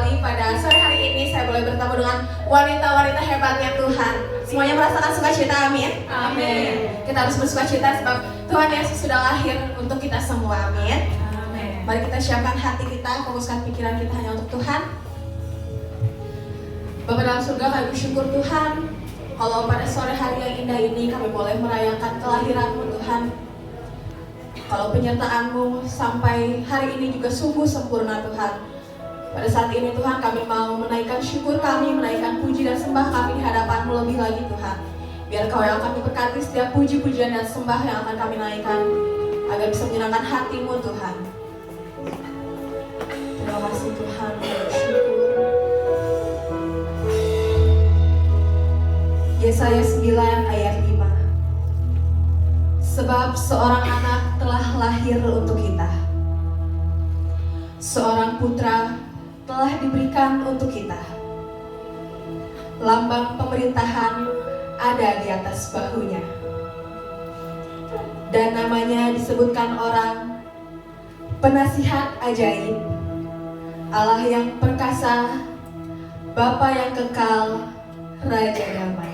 sekali pada sore hari ini saya boleh bertemu dengan wanita-wanita hebatnya Tuhan. Semuanya merasakan sukacita, amin? Amin. Kita harus bersukacita sebab Tuhan Yesus sudah lahir untuk kita semua, amin? Amin. Mari kita siapkan hati kita, fokuskan pikiran kita hanya untuk Tuhan. Bapa dalam surga, kami bersyukur Tuhan kalau pada sore hari yang indah ini kami boleh merayakan kelahiran-Mu Tuhan. Kalau penyertaan-Mu sampai hari ini juga sungguh sempurna Tuhan. Pada saat ini Tuhan kami mau menaikkan syukur kami, menaikkan puji dan sembah kami di hadapan-Mu lebih lagi Tuhan. Biar Kau yang akan memberkati setiap puji-pujian dan sembah yang akan kami naikkan, agar bisa menyenangkan hati-Mu Tuhan. Terima kasih Tuhan, bersyukur. Yesaya 9 ayat 5. Sebab seorang anak telah lahir untuk kita, seorang putra telah diberikan untuk kita. Lambang pemerintahan ada di atas bahunya, dan namanya disebutkan orang Penasihat Ajaib, Allah yang perkasa, Bapa yang kekal, Raja Damai.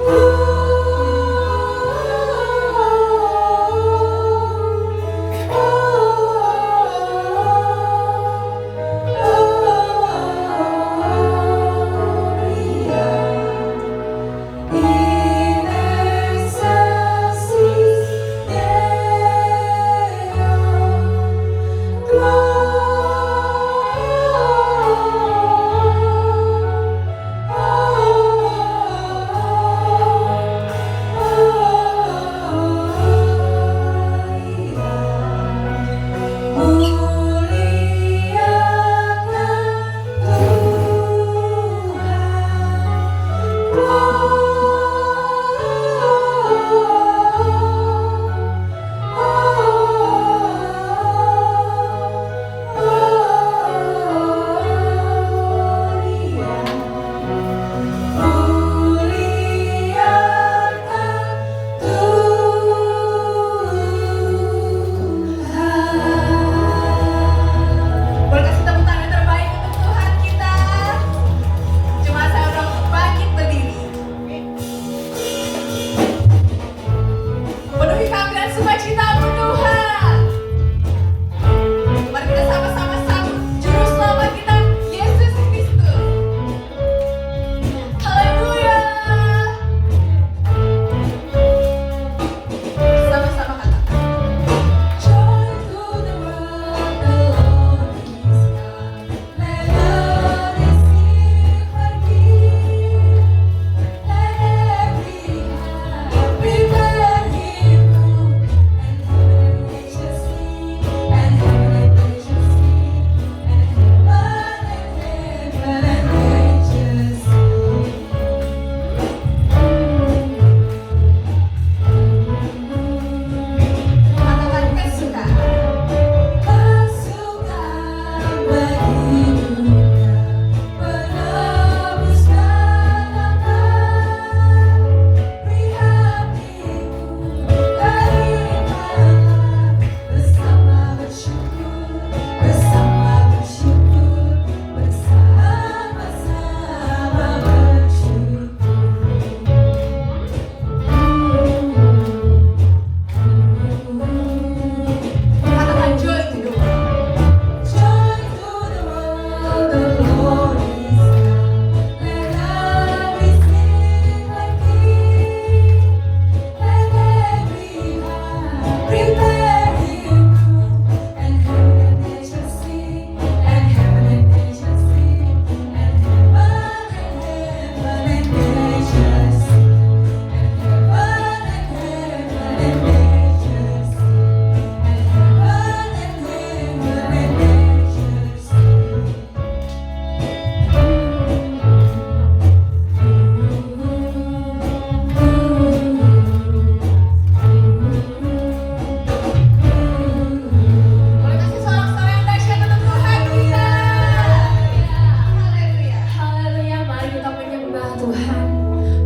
Ooh.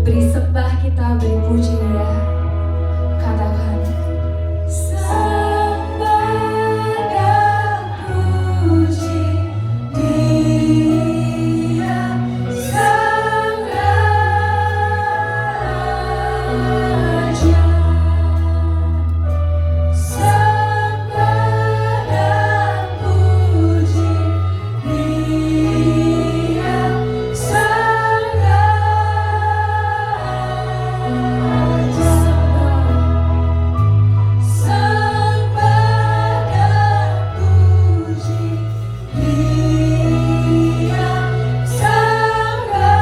beri sembah, kita beri puji Dia. Katakan sembah dan puji Dia Sang Raja. Sembah dan puji Dia Sang Raja. Sembah dan puji Dia Sang Raja.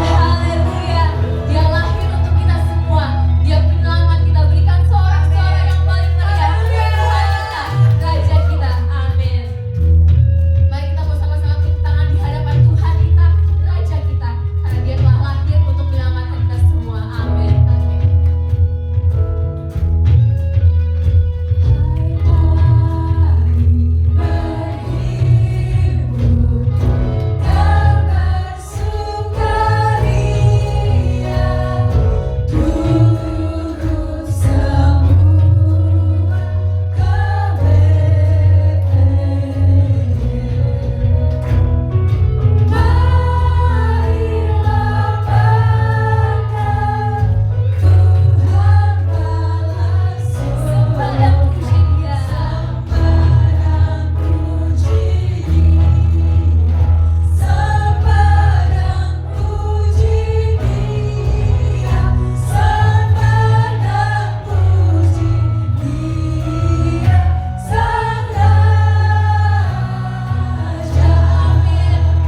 Haleluya. Dia lahir untuk kita semua. Dia penyelamat kita. Berikan sorak-sorai yang paling meriah. Tuhan kita, Raja kita. Amin. Mari kita bersama-sama tepuk tangan di hadapan Tuhan kita, Raja kita, karena Dia telah lahir untuk menyelamatkan kita semua. Amin. Amin.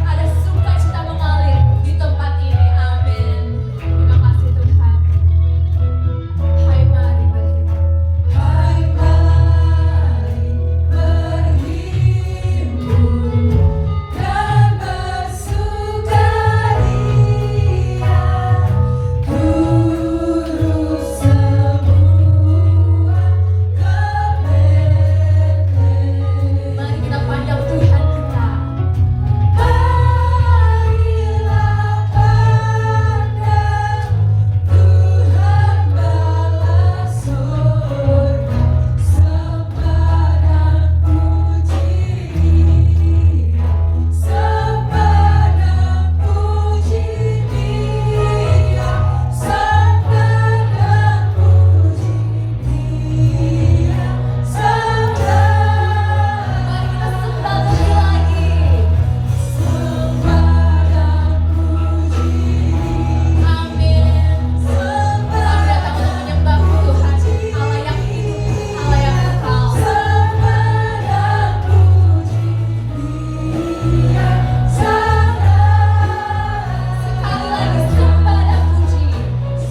Ada sukacita mengalir di tempat ini. Amin. Terima kasih Tuhan. Hai mari berhimpun. Hai mari berhimpun dan bersukaria, turut semua ke Betlehem. Mari kita panjang Tuhan kita. Marilah pandang Tuhan bala surga, sembah dan puji Dia, sembah dan puji Dia, sembah dan puji Dia, sembah. Mari kita sembah lagi. Sembah dan puji Dia. Amin. Kami datang untuk menyembah-Mu Tuhan, Allah yang hidup, Allah yang kekal. Sembah dan puji Dia, Sang Raja. Sekali lagi sembah dan puji.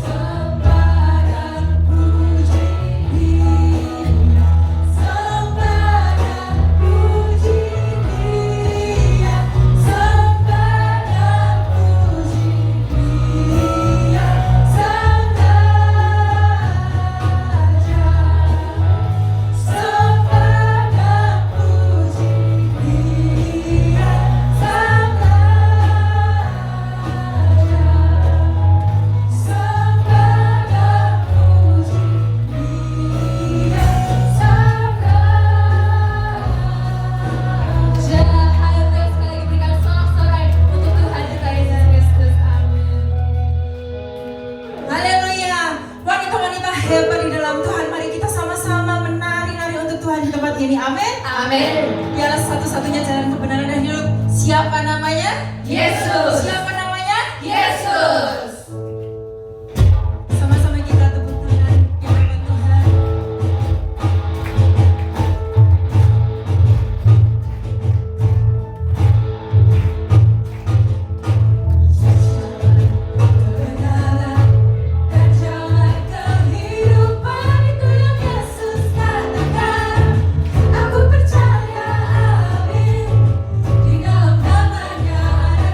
Sembah dan puji Dia, sembah dan puji Dia, sembah dan puji Dia, Sang Raja. Sembah dan puji Dia, Sang Raja. Sembah dan puji Dia, Sang Raja. Haleluya. Sekali lagi berikan sorak-sorai untuk Tuhan kita Yesus Kristus. Amin. Haleluya. Wanita-wanita hebat di dalam Tuhan, mari kita sama-sama menari-nari untuk Tuhan di tempat ini. Amin. Amin. Dialah satu-satunya jalan kebenaran dan hidup. Siapa namanya? Yesus. Siapa namanya? Yesus. Sama-sama kita tepuk tangan di hadapan Tuhan. Kebenaran dan jalan kehidupan, itu yang Yesus katakan. Aku percaya, amin. Di dalam namanya ada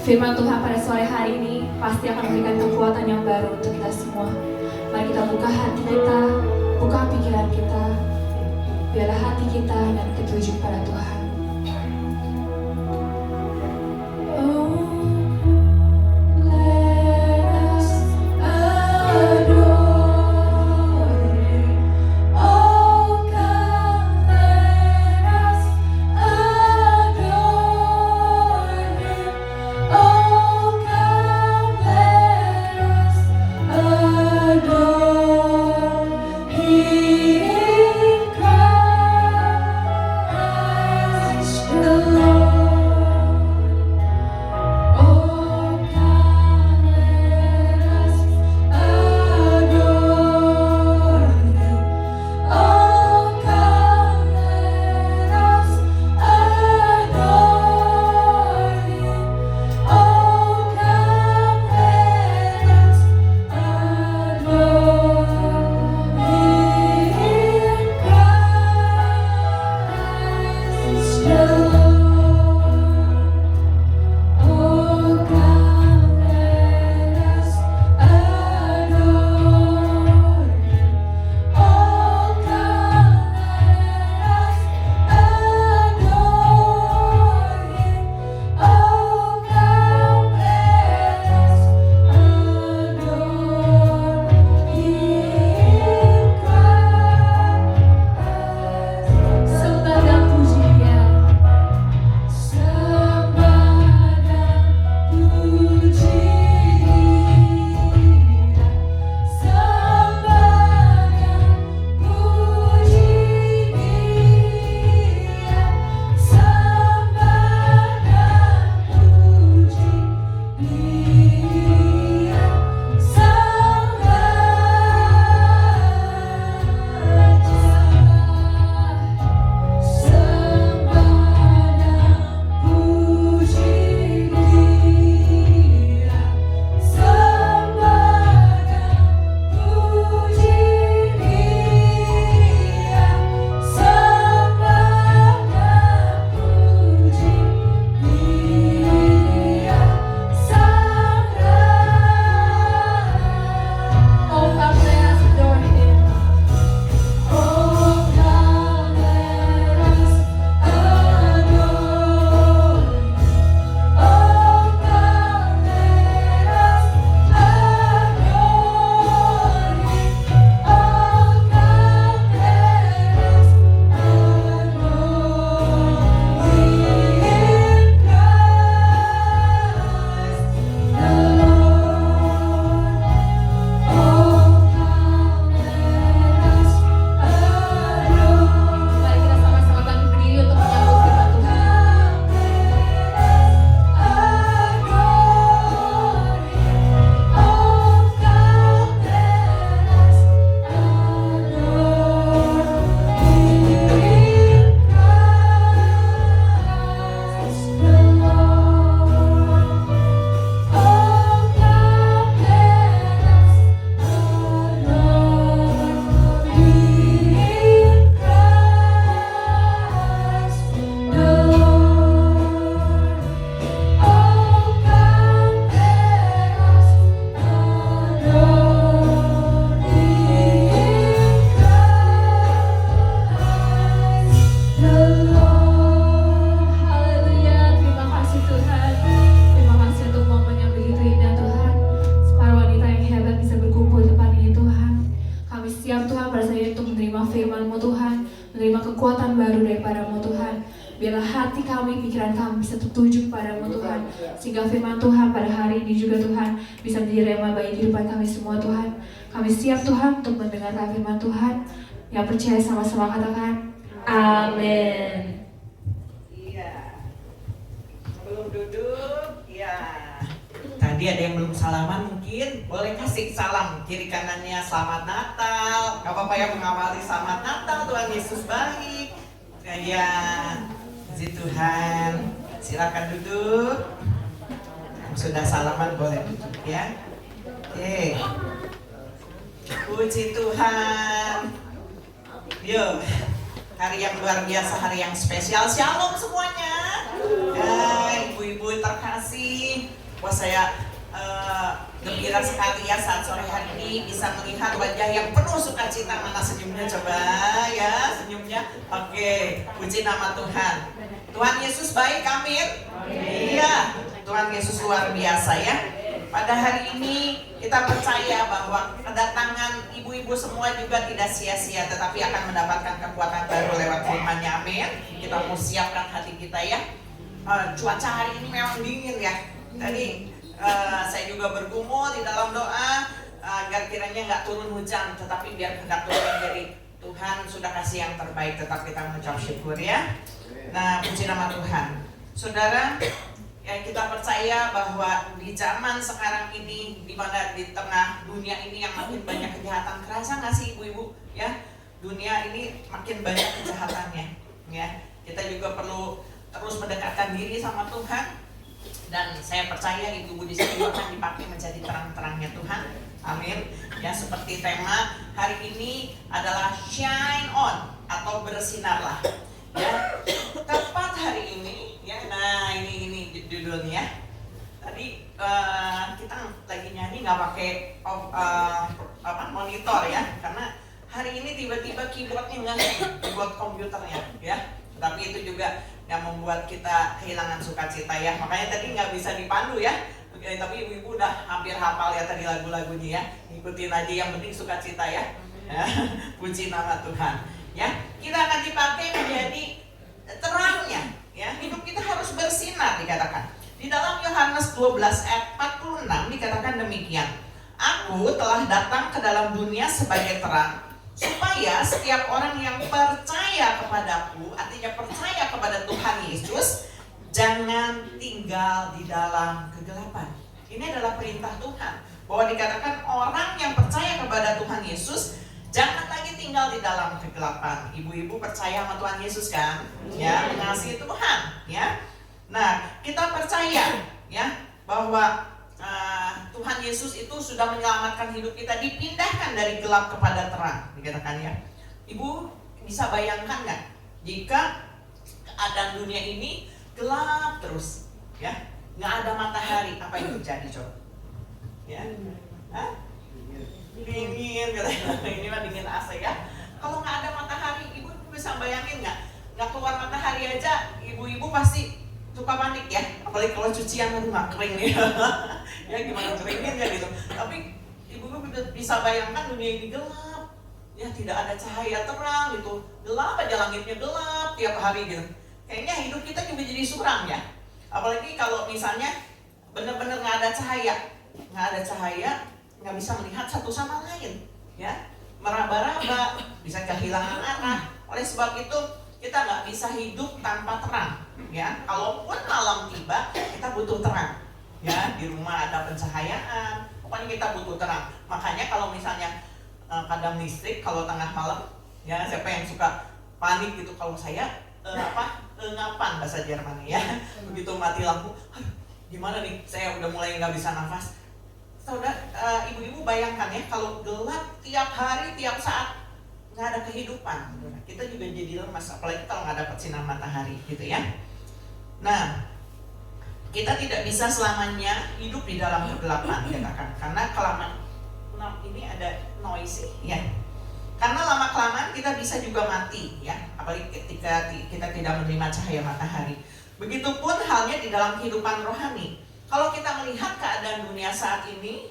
Firman Tuhan pada sore hari ini pasti akan memberikan kekuatan yang baru untuk kita semua. Mari kita buka hati kita, buka pikiran kita, biarlah hati kita dan tertuju pada Tuhan. kekuatan baru daripada-Mu Tuhan. Biarlah hati kami, pikiran kami bisa tertuju kepadamu Tuhan. Sehingga firman Tuhan pada hari ini juga Tuhan bisa menjadi rema bagi kehidupan kami semua Tuhan. Kami siap Tuhan untuk mendengarkan firman Tuhan. Yang percaya sama-sama katakan amin. Iya. Sebelum duduk, ya. Tadi ada yang belum salaman mungkin boleh kasih salam kiri kanannya selamat Natal. Gak apa-apa ya mengawali selamat Natal, Tuhan Yesus baik. Ya, puji Tuhan. Silakan duduk. Yang sudah salaman boleh duduk ya. Oke. Puji Tuhan. Yuk. hari yang luar biasa, hari yang spesial. Shalom semuanya. Ibu-ibu terkasih, wah saya gembira sekali ya saat sore hari ini bisa melihat wajah yang penuh sukacita. Mana senyumnya coba ya, senyumnya. Oke, puji nama Tuhan. Tuhan Yesus baik, amin. Iya, Tuhan Yesus luar biasa ya. Pada hari ini kita percaya bahwa kedatangan ibu-ibu semua juga tidak sia-sia, tetapi akan mendapatkan kekuatan baru lewat firman-Nya, amin. Kita mau siapkan hati kita ya. Cuaca hari ini memang dingin ya. Tadi saya juga bergumul di dalam doa agar kiranya nggak turun hujan, tetapi biar hendak turun dari Tuhan sudah kasih yang terbaik. Tetap kita mengucap syukur ya. Nah, puji nama Tuhan. Saudara, ya kita percaya bahwa di zaman sekarang ini, di mana di tengah dunia ini yang makin banyak kejahatan, kerasa nggak sih ibu-ibu ya, dunia ini makin banyak kejahatannya ya. Kita juga perlu terus mendekatkan diri sama Tuhan, dan saya percaya ibu-ibu di sini akan dipakai menjadi terang-terangnya Tuhan, amin ya. Seperti tema hari ini adalah shine on atau bersinarlah ya. Tepat hari ini ya, nah ini judulnya. Tadi kita lagi nyanyi nggak pakai monitor ya, karena hari ini tiba-tiba keyboardnya nggak keyboard komputernya ya. Tapi itu juga yang membuat kita kehilangan sukacita ya. Makanya tadi nggak bisa dipandu ya. Tapi ibu-ibu udah hampir hafal ya tadi lagu-lagunya ya. Ikutin aja, yang penting sukacita ya. Puji nama Tuhan ya. Kita akan dipakai menjadi terangnya ya. Hidup kita harus bersinar dikatakan. Di dalam Yohanes 12 ayat 46 dikatakan demikian. Aku telah datang ke dalam dunia sebagai terang, supaya setiap orang yang percaya kepadaku, artinya percaya kepada Tuhan Yesus, jangan tinggal di dalam kegelapan. Ini adalah perintah Tuhan, bahwa dikatakan orang yang percaya kepada Tuhan Yesus jangan lagi tinggal di dalam kegelapan. Ibu-ibu percaya sama Tuhan Yesus kan? Ya, mengasihi Tuhan ya. Nah, kita percaya ya bahwa Tuhan Yesus itu sudah menyelamatkan hidup kita, dipindahkan dari gelap kepada terang, dikatakan ya. Ibu bisa bayangkan nggak jika keadaan dunia ini gelap terus, ya, nggak ada matahari, apa yang terjadi coba? Ya, dingin, katanya. Ini mah dingin AC ya. Kalau nggak ada matahari, ibu bisa bayangin nggak keluar matahari aja, ibu-ibu pasti suka panik ya, apalagi kalau cucian nggak kering nih. Ya gimana keringnya gitu. Tapi ibu bisa bayangkan dunia ini gelap, ya tidak ada cahaya terang gitu, gelap aja, langitnya gelap tiap hari gitu. Kayaknya hidup kita juga jadi suram ya. Apalagi kalau misalnya benar-benar nggak ada cahaya, nggak bisa melihat satu sama lain, ya, meraba-raba, bisa kehilangan arah. Oleh sebab itu kita nggak bisa hidup tanpa terang, ya. Kalaupun malam tiba, kita butuh terang, ya. Di rumah ada pencahayaan, pokoknya kita butuh terang. Makanya kalau misalnya padam listrik kalau tengah malam, ya, siapa yang suka panik gitu? Kalau saya ngapan bahasa Jerman ya. Begitu mati lampu, gimana nih? Saya udah mulai nggak bisa nafas. Saudara, ibu-ibu bayangkan ya, kalau gelap tiap hari, tiap saat, nggak ada kehidupan, kita juga jadi lemas, apalagi kalau nggak dapat sinar matahari gitu ya. Nah, kita tidak bisa selamanya hidup di dalam kegelapan, katakan, karena kelamaan ini ada noisy ya. Karena lama kelamaan kita bisa juga mati ya, apalagi ketika kita tidak menerima cahaya matahari. Begitupun halnya di dalam kehidupan rohani. Kalau kita melihat keadaan dunia saat ini,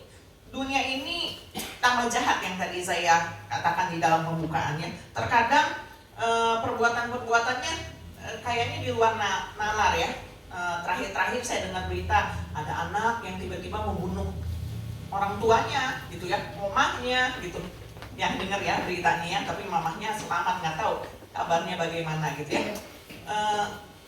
dunia ini tambah jahat yang tadi saya katakan di dalam pembukaannya. Terkadang perbuatan-perbuatannya kayaknya di luar nalar ya. Terakhir-terakhir saya dengar berita ada anak yang tiba-tiba membunuh orang tuanya gitu ya, mamahnya gitu. Yang dengar ya beritanya ya, tapi mamahnya selamat, nggak tahu kabarnya bagaimana gitu ya.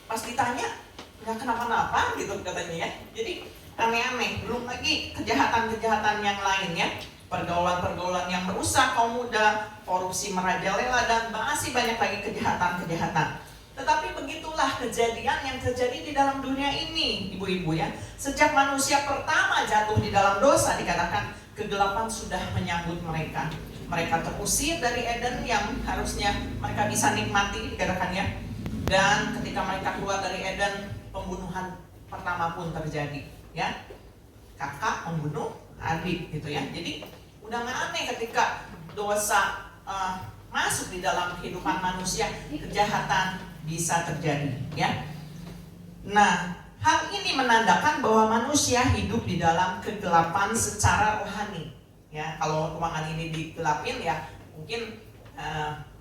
Pas ditanya nggak kenapa-napa gitu katanya ya. Jadi aneh-aneh, belum lagi kejahatan-kejahatan yang lainnya, pergaulan-pergaulan yang merusak kaum muda, korupsi merajalela, dan masih banyak lagi kejahatan-kejahatan. Tetapi begitulah kejadian yang terjadi di dalam dunia ini, ibu-ibu ya. Sejak manusia pertama jatuh di dalam dosa, dikatakan kegelapan sudah menyambut mereka. Mereka terusir dari Eden yang harusnya mereka bisa nikmati, dikatakan ya. Dan ketika mereka keluar dari Eden, pembunuhan pertama pun terjadi, ya. Kakak membunuh adik, gitu ya. Jadi udah nggak aneh ketika dosa masuk di dalam kehidupan manusia, kejahatan bisa terjadi, ya. Nah, hal ini menandakan bahwa manusia hidup di dalam kegelapan secara rohani. Ya, kalau ruangan ini digelapin ya mungkin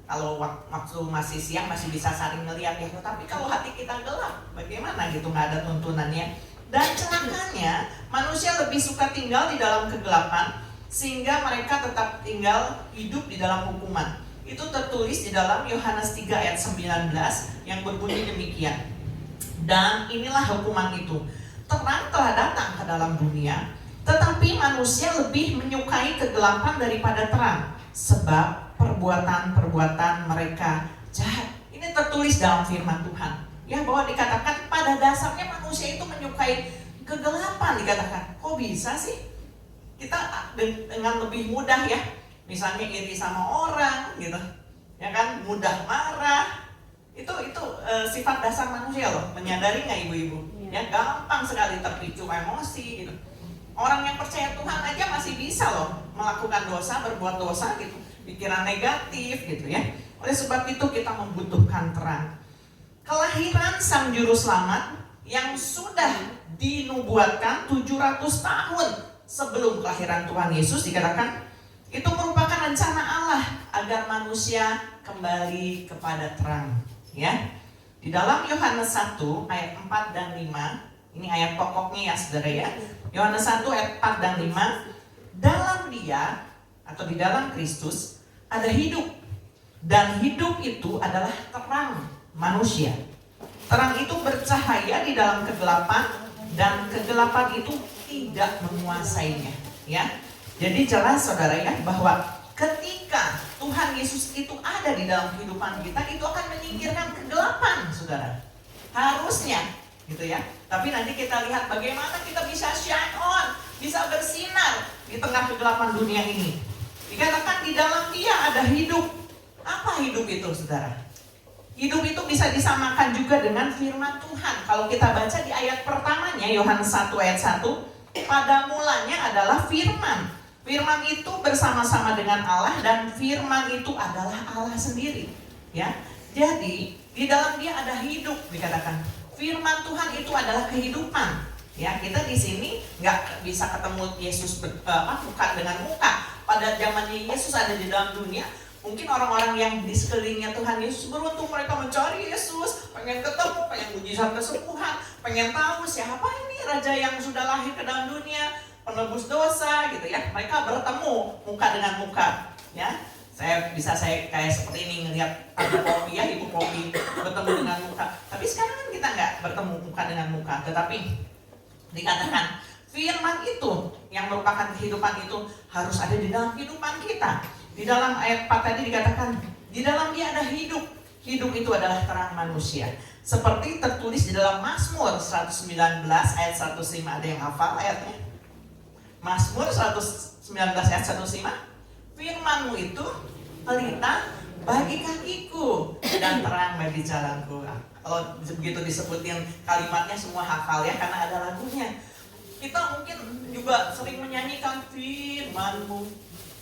kalau waktu masih siang masih bisa saling melihat ya. Tapi kalau hati kita gelap, bagaimana gitu, nggak ada tuntunannya. Dan celakanya manusia lebih suka tinggal di dalam kegelapan sehingga mereka tetap tinggal hidup di dalam hukuman. Itu tertulis di dalam Yohanes 3 ayat 19 yang berbunyi demikian. Dan inilah hukuman itu. Terang telah datang ke dalam dunia, tetapi manusia lebih menyukai kegelapan daripada terang, sebab perbuatan-perbuatan mereka jahat. Ini tertulis dalam firman Tuhan. Ya, bahwa dikatakan pada dasarnya manusia itu menyukai kegelapan, dikatakan. Kok bisa sih? Kita dengan lebih mudah ya, misalnya iri sama orang gitu, ya kan, mudah marah. Itu sifat dasar manusia loh. Menyadari nggak ibu-ibu? Ya, gampang sekali terpicu emosi gitu. Orang yang percaya Tuhan aja masih bisa loh melakukan dosa, berbuat dosa gitu, pikiran negatif gitu ya. Oleh sebab itu kita membutuhkan terang. Kelahiran Sang Juru Selamat yang sudah dinubuatkan 700 tahun sebelum kelahiran Tuhan Yesus, dikatakan itu merupakan rencana Allah agar manusia kembali kepada terang. Ya, di dalam Yohanes 1 ayat 4 dan 5, ini ayat pokoknya ya saudara ya. Yohanes 1 ayat 4 dan 5, dalam Dia atau di dalam Kristus ada hidup, dan hidup itu adalah terang manusia. Terang itu bercahaya di dalam kegelapan, dan kegelapan itu tidak menguasainya. Ya, jadi jelas saudara ya bahwa ketika Tuhan Yesus itu ada di dalam kehidupan kita, itu akan menyingkirkan kegelapan, saudara. Harusnya, gitu ya. Tapi nanti kita lihat bagaimana kita bisa shine on, bisa bersinar di tengah kegelapan dunia ini. Dikatakan di dalam Dia ada hidup. Apa hidup itu, saudara? Hidup itu bisa disamakan juga dengan firman Tuhan. Kalau kita baca di ayat pertamanya, Yohanes 1 ayat 1, pada mulanya adalah firman. Firman itu bersama-sama dengan Allah, dan firman itu adalah Allah sendiri. Ya, jadi di dalam Dia ada hidup, dikatakan. Firman Tuhan itu adalah kehidupan. Ya, kita di sini nggak bisa ketemu Yesus muka dengan muka. Pada zamannya Yesus ada di dalam dunia, mungkin orang-orang yang di sekelilingnya Tuhan Yesus beruntung, mereka mencari Yesus, pengen ketemu, pengen mujizat kesembuhan, pengen tahu siapa ini Raja yang sudah lahir ke dalam dunia, penebus dosa gitu ya. Mereka bertemu muka dengan muka, ya. Saya kayak seperti ini ngelihat Ibu Popi ya, Ibu Popi bertemu dengan muka. Tapi sekarang kan kita nggak bertemu muka dengan muka, tetapi dikatakan firman itu yang merupakan kehidupan itu harus ada di dalam kehidupan kita. Di dalam ayat 4 tadi dikatakan di dalam Dia ada hidup. Hidup itu adalah terang manusia. Seperti tertulis di dalam Mazmur 119 ayat 105. Ada yang hafal ayatnya? Mazmur 119 ayat 105. Firman-Mu itu pelita bagi kakiku dan terang bagi jalanku. Kalau begitu disebutin kalimatnya semua hafal ya, karena ada lagunya. Kita mungkin juga sering menyanyikan firman-Mu,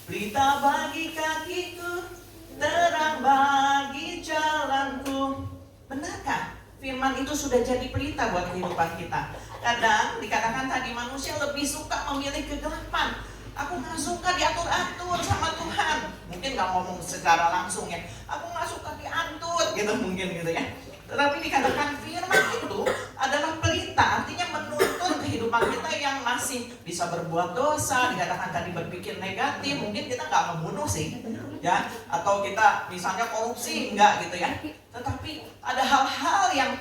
pelita bagi kakiku, terang bagi jalanku. Benarkah firman itu sudah jadi pelita buat kehidupan kita? Kadang dikatakan tadi manusia lebih suka memilih kegelapan. Aku gak suka diatur-atur sama Tuhan. Mungkin gak ngomong secara langsung ya, aku gak suka diatur gitu mungkin gitu ya. Tetapi dikatakan firman itu adalah pelita, artinya menuntun kehidupan kita yang masih bisa berbuat dosa. Dikatakan tadi berpikir negatif, mungkin kita gak membunuh sih ya, atau kita misalnya korupsi, enggak gitu ya. Tetapi ada hal-hal yang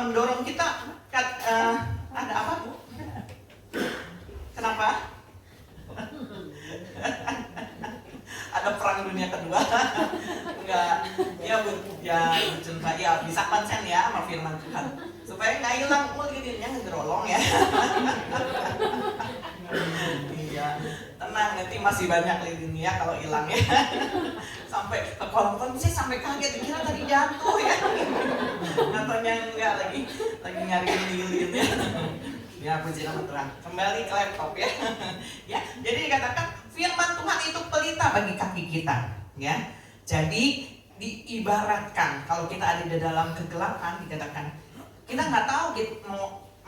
mendorong kita ada apa Bu? Kenapa? Ada perang dunia kedua? Enggak, ya Bu, ya bisa konsen ya sama firman Tuhan supaya nggak hilang. Dirinya ngegerolong ya. Iya, tenang tenang, nanti masih banyak lilin ya kalau hilang ya. Sampai ke kolong saya sampai kaget, dikira tadi jatuh ya. Katanya enggak, lagi nyari lilin ya. Ya puji nama Tuhan. Kembali ke laptop ya. Ya, jadi dikatakan firman Tuhan itu pelita bagi kaki kita, ya. Jadi diibaratkan kalau kita ada di dalam kegelapan, dikatakan kita nggak tahu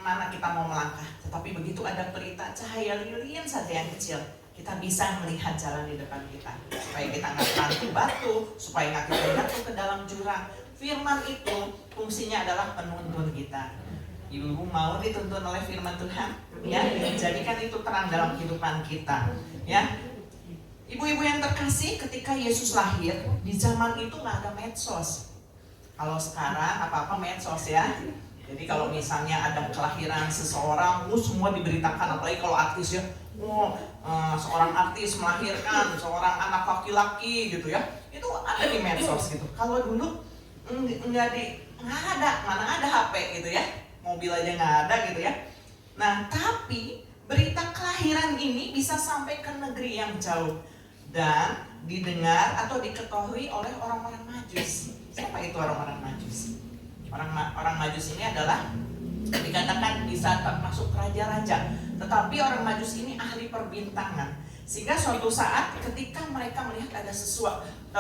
mana kita mau melangkah, tetapi begitu ada pelita cahaya lilin saja yang kecil, kita bisa melihat jalan di depan kita, supaya kita nggak terbantu batu, supaya nggak kita jatuh ke dalam jurang. Firman itu fungsinya adalah penuntun kita. Ibu-ibu mau dituntun oleh firman Tuhan, ya, jadikan itu terang dalam kehidupan kita, ya. Ibu-ibu yang terkasih, ketika Yesus lahir, di zaman itu nggak ada medsos. Kalau sekarang apa-apa medsos ya. Jadi kalau misalnya ada kelahiran seseorang, semua diberitakan, apalagi kalau artis ya, seorang artis melahirkan seorang anak laki-laki gitu ya, itu ada di medsos gitu. Kalau dulu nggak ada, mana ada HP gitu ya, mobil aja nggak ada gitu ya. Nah, tapi berita kelahiran ini bisa sampai ke negeri yang jauh dan didengar atau diketahui oleh orang-orang Majus. Siapa itu orang-orang Majus? Orang Majus ini adalah dikatakan bisa termasuk raja-raja, tetapi orang Majus ini ahli perbintangan. Sehingga suatu saat ketika mereka melihat ada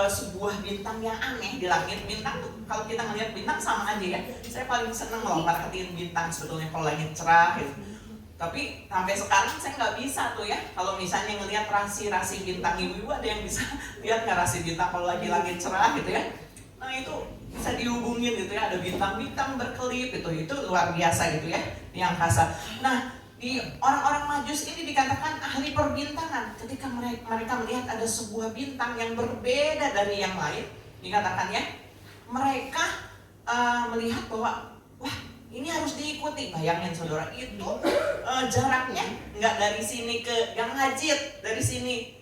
sebuah bintang yang aneh di langit. Bintang tuh, kalau kita melihat bintang sama aja ya. Saya paling seneng loh merhatiin bintang sebetulnya kalau lagi cerah gitu. Tapi sampai sekarang saya nggak bisa tuh ya. Kalau misalnya ngelihat rasi-rasi bintang, ibu-ibu ada yang bisa lihat nggak rasi bintang kalau lagi langit cerah gitu ya. Nah itu bisa dihubungin gitu ya, ada bintang-bintang berkelip itu luar biasa gitu ya di angkasa. Nah di orang-orang Majus ini dikatakan ahli perbintangan. Ketika mereka melihat ada sebuah bintang yang berbeda dari yang lain, dikatakan ya, mereka melihat bahwa wah ini harus diikuti. Bayangin saudara, itu jaraknya nggak dari sini ke Gang Hajit, dari sini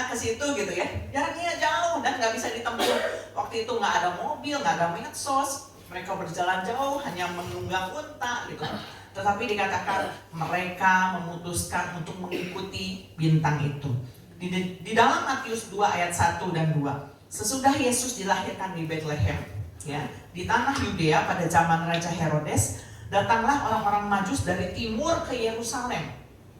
ke situ gitu ya, jaraknya jauh dan nggak bisa ditempuh. Waktu itu nggak ada mobil, nggak ada medsos, mereka berjalan jauh hanya menunggang unta gitu. Tetapi dikatakan mereka memutuskan untuk mengikuti bintang itu. Di dalam Matius 2 ayat 1 dan 2, sesudah Yesus dilahirkan di Bethlehem, ya, di tanah Yudea pada zaman Raja Herodes, datanglah orang-orang Majus dari timur ke Yerusalem.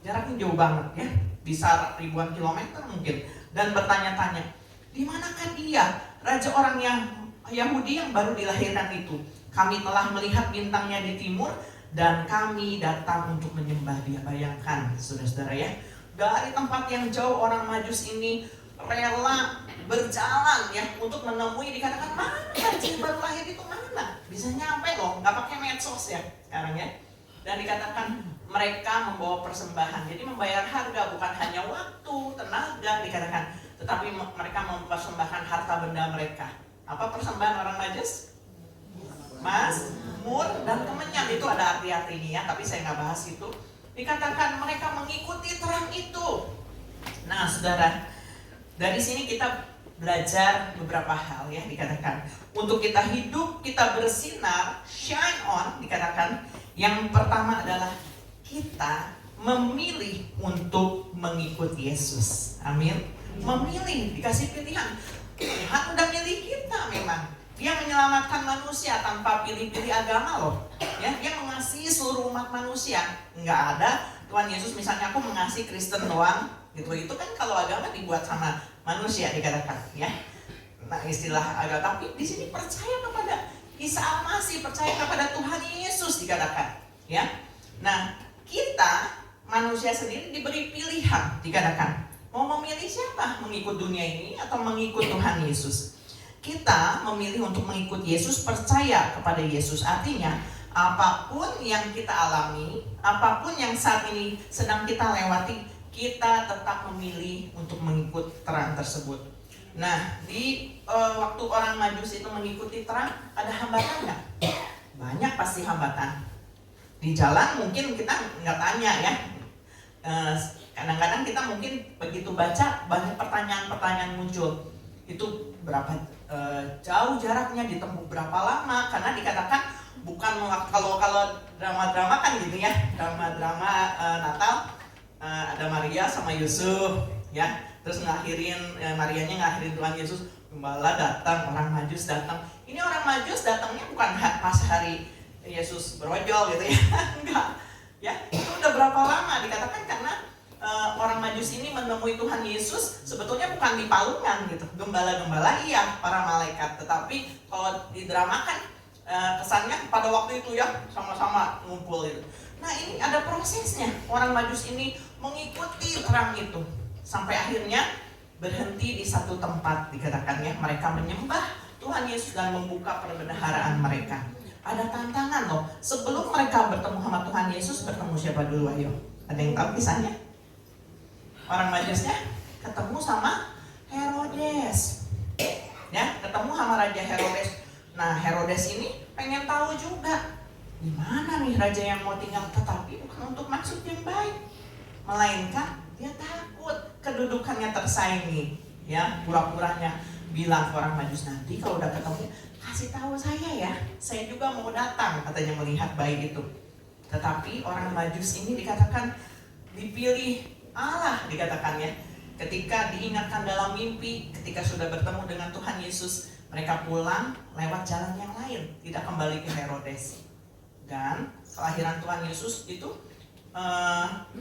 Jaraknya jauh banget ya, bisa ribuan kilometer mungkin, dan bertanya-tanya, di manakah dia, raja orang yang Yahudi yang baru dilahirkan itu? Kami telah melihat bintangnya di timur dan kami datang untuk menyembah dia. Bayangkan saudara-saudara ya, dari tempat yang jauh orang Majus ini rela berjalan ya untuk menemui, dikatakan mana raja yang baru lahir itu, mana bisa nyampe loh, nggak pakai medsos ya sekarang ya. Dan dikatakan mereka membawa persembahan, jadi membayar harga, bukan hanya waktu, tenaga dikatakan, tetapi mereka mempersembahkan harta benda mereka. Apa persembahan orang Majus? Mas, mur, dan kemenyan. Itu ada arti-artinya ya, tapi saya nggak bahas itu. Dikatakan mereka mengikuti terang itu. Nah saudara, dari sini kita belajar beberapa hal ya, dikatakan untuk kita hidup, kita bersinar, shine on, dikatakan yang pertama adalah kita memilih untuk mengikuti Yesus. Amin. Memilih, dikasih pilihan. Tuhan udah milih kita memang. Dia menyelamatkan manusia tanpa pilih-pilih agama loh. Ya, dia mengasihi seluruh umat manusia. Nggak ada Tuhan Yesus misalnya aku mengasihi Kristen doang gitu. Itu kan kalau agama dibuat sama manusia dikatakan ya. Nah, istilah agama, tapi di sini percaya kepada Isa Al-Masih, percaya kepada Tuhan Yesus dikatakan ya. Nah, kita manusia sendiri diberi pilihan dikatakan mau memilih siapa, mengikut dunia ini atau mengikut Tuhan Yesus. Kita memilih untuk mengikut Yesus, percaya kepada Yesus. Artinya apapun yang kita alami, apapun yang saat ini sedang kita lewati, kita tetap memilih untuk mengikut terang tersebut. Nah, di waktu orang Majus itu mengikuti terang, ada hambatan nggak? Banyak pasti hambatan. Di jalan mungkin kita nggak tanya ya. Kadang-kadang kita mungkin begitu baca banyak pertanyaan-pertanyaan muncul. Itu berapa jauh jaraknya, ditempuh berapa lama? Karena dikatakan bukan kalau drama-drama kan gitu ya, drama-drama Natal ada Maria sama Yusuf ya. Terus Marianya ngakhirin Tuhan Yesus, gembala datang, orang Majus datang. Ini orang Majus datangnya bukan pas hari Yesus berojol gitu ya. Enggak. Ya, itu udah berapa lama dikatakan karena orang Majus ini menemui Tuhan Yesus sebetulnya bukan di palungan gitu. Gembala-gembala iya, para malaikat, tetapi kalau didramakan kesannya pada waktu itu ya sama-sama ngumpul gitu. Nah, ini ada prosesnya. Orang Majus ini mengikuti terang itu sampai akhirnya berhenti di satu tempat dikatakan ya. Mereka menyembah Tuhan Yesus dan membuka perbendaharaan mereka. Ada tantangan loh. Sebelum mereka bertemu sama Tuhan Yesus, bertemu siapa dulu ayo? Ada yang tahu kisahnya? Orang Majusnya ketemu sama Herodes. Ya, ketemu sama Raja Herodes. Nah, Herodes ini pengen tahu juga di mana nih raja yang mau tinggal, tetapi bukan untuk maksud yang baik, melainkan dia takut kedudukannya tersaingi. Ya, pura-puranya bilang ke orang Majus, nanti kalau udah ketemu kasih tahu saya juga mau datang, katanya melihat bayi itu. Tetapi orang Majus ini dikatakan dipilih Allah, dikatakan ya. Ketika diingatkan dalam mimpi, ketika sudah bertemu dengan Tuhan Yesus, mereka pulang lewat jalan yang lain, tidak kembali ke Herodes. Dan kelahiran Tuhan Yesus itu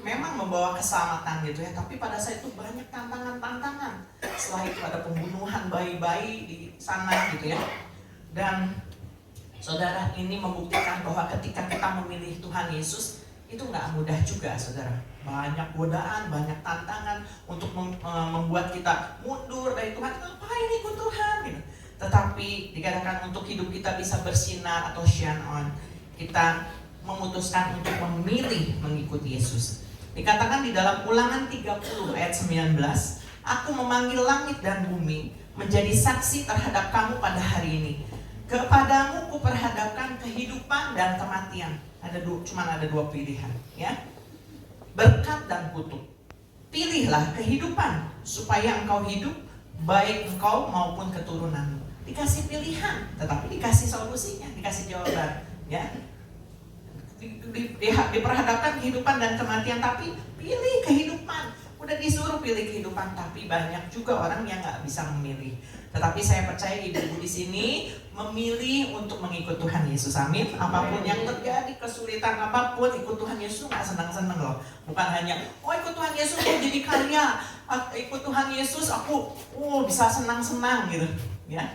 memang membawa keselamatan gitu ya, tapi pada saat itu banyak tantangan-tantangan. Setelah itu ada pembunuhan bayi-bayi di sana gitu ya. Dan saudara, ini membuktikan bahwa ketika kita memilih Tuhan Yesus itu nggak mudah juga, saudara. Banyak godaan, banyak tantangan untuk membuat kita mundur dari Tuhan. Ngapain ikut Tuhan? Gitu. Tetapi dikatakan untuk hidup kita bisa bersinar atau shine on, kita memutuskan untuk memilih mengikuti Yesus. Dikatakan di dalam Ulangan 30 ayat 19, aku memanggil langit dan bumi menjadi saksi terhadap kamu pada hari ini. Kepadamu kuperhadapkan kehidupan dan kematian. Cuman ada dua pilihan, ya. Berkat dan kutuk. Pilihlah kehidupan supaya engkau hidup, baik engkau maupun keturunanmu. Dikasih pilihan, tetapi dikasih solusinya, dikasih jawaban, ya. Diperhadapkan kehidupan dan kematian, tapi pilih kehidupan. Udah disuruh pilih kehidupan, tapi banyak juga orang yang nggak bisa memilih. Tetapi saya percaya ibu-ibu di sini memilih untuk mengikut Tuhan Yesus. Amin. Apapun yang terjadi, kesulitan apapun, ikut Tuhan Yesus nggak senang-senang loh. Bukan hanya, ikut Tuhan Yesus aku jadi kaya, ikut Tuhan Yesus aku bisa senang-senang gitu, ya.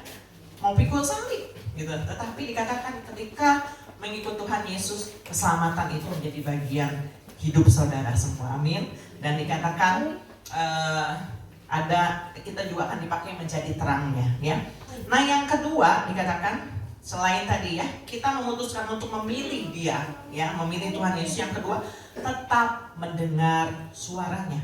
Mau pikul salib gitu. Tetapi dikatakan ketika mengikut Tuhan Yesus, keselamatan itu menjadi bagian hidup saudara semua. Amin. Dan dikatakan kita juga akan dipakai menjadi terangnya, ya. Nah, yang kedua dikatakan selain tadi ya, kita memutuskan untuk memilih Dia, ya, memilih Tuhan Yesus. Yang kedua, tetap mendengar suaranya.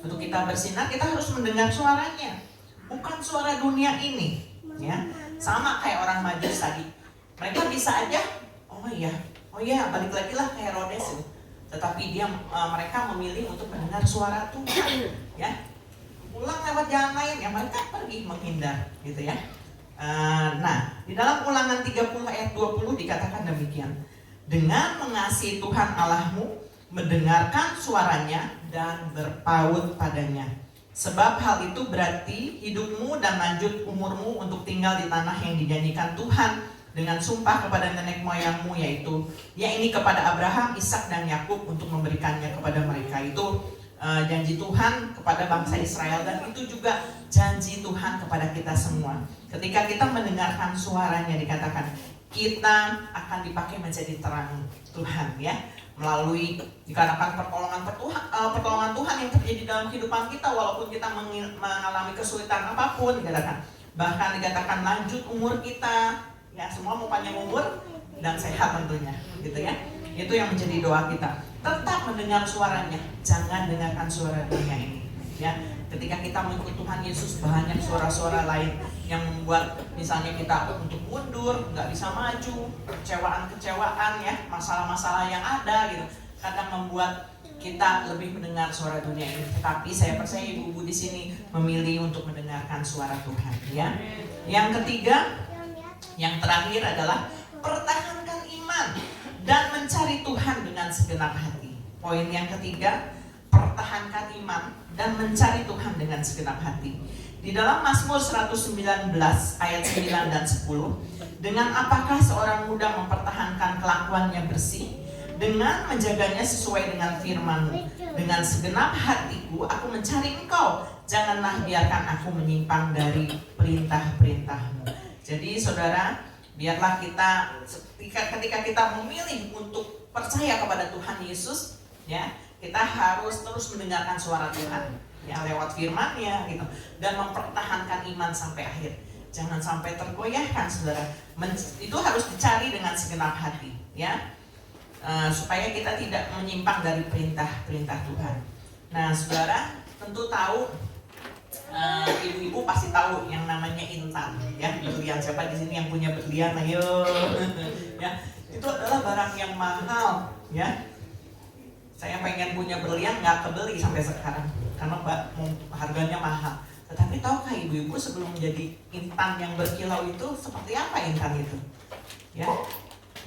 Untuk kita bersinar, kita harus mendengar suaranya, bukan suara dunia ini, ya. Sama kayak orang Majus tadi, mereka bisa aja, oh iya, balik lagi lah ke Herodes itu. Tetapi mereka memilih untuk mendengar suara Tuhan, ya. Pulang lewat jalan lain, ya mereka pergi menghindar, gitu ya. Nah, di dalam Ulangan 30 ayat 20 dikatakan demikian. Dengan mengasihi Tuhan Allahmu, mendengarkan suaranya dan berpaut padanya. Sebab hal itu berarti hidupmu dan lanjut umurmu untuk tinggal di tanah yang dijanjikan Tuhan dengan sumpah kepada nenek moyangmu, yaitu ini kepada Abraham, Ishak dan Yakub, untuk memberikannya kepada mereka. Itu janji Tuhan kepada bangsa Israel, dan itu juga janji Tuhan kepada kita semua. Ketika kita mendengarkan suaranya, dikatakan kita akan dipakai menjadi terang Tuhan, ya, melalui dikatakan pertolongan Tuhan yang terjadi dalam kehidupan kita, walaupun kita mengalami kesulitan apapun, dikatakan. Bahkan dikatakan lanjut umur kita, ya, semua mau panjang umur dan sehat tentunya, gitu ya. Itu yang menjadi doa kita. Tetap mendengar suaranya, jangan dengarkan suara dunia ini, ya. Ketika kita mengikut Tuhan Yesus, banyak suara-suara lain yang membuat misalnya kita untuk mundur, nggak bisa maju, kecewaan-kecewaan, ya, masalah-masalah yang ada gitu, kadang membuat kita lebih mendengar suara dunia ini. Tetapi saya percaya ibu-ibu di sini memilih untuk mendengarkan suara Tuhan, ya. Yang ketiga, yang terakhir adalah pertahankan iman dan mencari Tuhan dengan segenap hati. Poin yang ketiga, mempertahankan iman dan mencari Tuhan dengan segenap hati. Di dalam Mazmur 119 ayat 9 dan 10, dengan apakah seorang muda mempertahankan kelakuannya bersih? Dengan menjaganya sesuai dengan firman-Mu. Dengan segenap hatiku aku mencari Engkau. Janganlah biarkan aku menyimpang dari perintah-perintah-Mu. Jadi saudara, biarlah kita ketika kita memilih untuk percaya kepada Tuhan Yesus, ya, kita harus terus mendengarkan suara Tuhan, ya, lewat firman-Nya gitu, dan mempertahankan iman sampai akhir. Jangan sampai tergoyahkan, saudara. Itu harus dicari dengan segenap hati, ya. Supaya kita tidak menyimpang dari perintah-perintah Tuhan. Nah, saudara tentu tahu, ibu-ibu pasti tahu yang namanya intan, ya, berlian. Siapa di sini yang punya berlian? Ayo, ya, itu adalah barang yang mahal, ya. Saya pengen punya berlian, nggak kebeli sampai sekarang karena harganya mahal. Tetapi tahukah ibu-ibu sebelum menjadi intan yang berkilau itu seperti apa intan itu? Ya.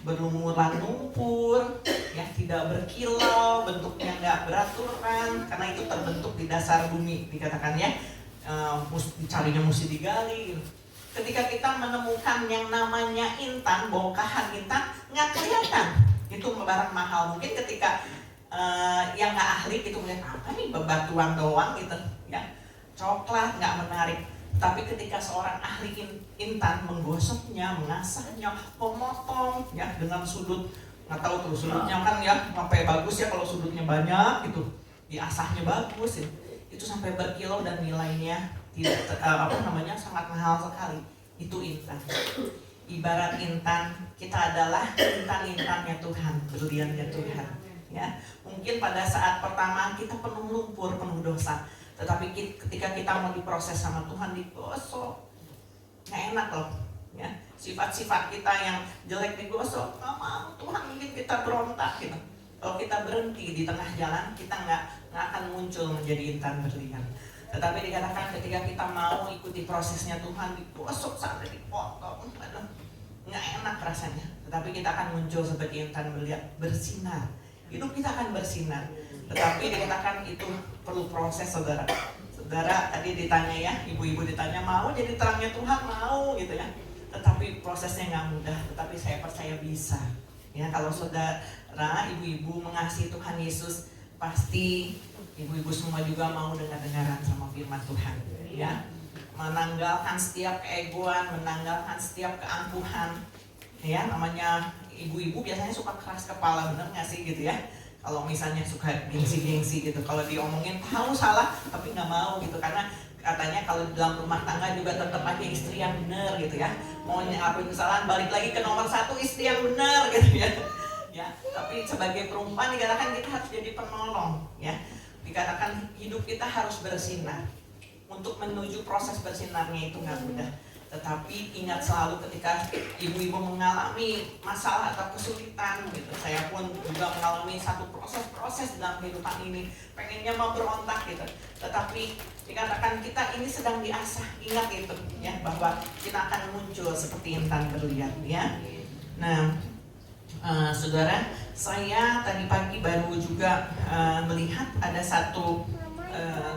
Berlumuran lumpur, ya, tidak berkilau, bentuknya nggak beraturan, karena itu terbentuk di dasar bumi, dikatakan, ya, carinya mesti digali. Ketika kita menemukan yang namanya intan, bongkahan intan, nggak kelihatan, itu barang mahal. Mungkin ketika yang nggak ahli itu melihat apa nih, bebatuan doang gitu, ya, coklat, nggak menarik. Tapi ketika seorang ahli intan menggosoknya, mengasahnya, memotong, ya, dengan sudut, nggak tahu tuh sudutnya kan, ya, sampai bagus ya kalau sudutnya banyak gitu, diasahnya bagus ya, itu sampai berkilau dan nilainya tidak sangat mahal sekali. Itu intan. Ibarat intan, kita adalah intan-intannya Tuhan, berliannya Tuhan, ya. Mungkin pada saat pertama kita penuh lumpur, penuh dosa. Tetapi ketika kita mau diproses sama Tuhan, digosok, nggak enak loh, ya. Sifat-sifat kita yang jelek digosok, nggak mau, Tuhan bikin kita berontak gitu. Kalau kita berhenti di tengah jalan, kita nggak akan muncul menjadi intan berlian. Tetapi dikatakan ketika kita mau ikuti prosesnya Tuhan, digosok sampai dipotong, nggak enak rasanya. Tetapi kita akan muncul seperti intan berlian, bersinar. Hidup kita akan bersinar. Tetapi dikatakan itu perlu proses, saudara. Saudara tadi ditanya, ya, ibu-ibu ditanya, mau jadi terangnya Tuhan? Mau gitu, ya. Tetapi prosesnya nggak mudah. Tetapi saya percaya bisa. Ya, kalau saudara, ibu-ibu mengasihi Tuhan Yesus, pasti ibu-ibu semua juga mau dengar-dengaran sama firman Tuhan. Ya, menanggalkan setiap keegoan, menanggalkan setiap keangkuhan. Ya, namanya ibu-ibu biasanya suka keras kepala, bener nggak sih gitu, ya? Kalau misalnya suka gengsi-gengsi gitu, kalau diomongin tahu salah tapi nggak mau gitu, karena katanya kalau di dalam rumah tangga juga tetap aja istri yang benar gitu, ya. Mau ngelakuin kesalahan balik lagi ke nomor 1, istri yang benar gitu, ya. Ya, tapi sebagai perempuan dikatakan kita harus jadi penolong, ya. Dikatakan hidup kita harus bersinar. Untuk menuju proses bersinarnya itu nggak mudah. Tetapi ingat selalu ketika ibu-ibu mengalami masalah atau kesulitan gitu. Saya pun juga mengalami satu proses dalam kehidupan ini. Pengennya mau berontak gitu. Tetapi dikatakan kita ini sedang diasah. Ingat itu, ya, bahwa kita akan muncul seperti intan berlian, ya. Nah, saudara, saya tadi pagi baru juga melihat ada satu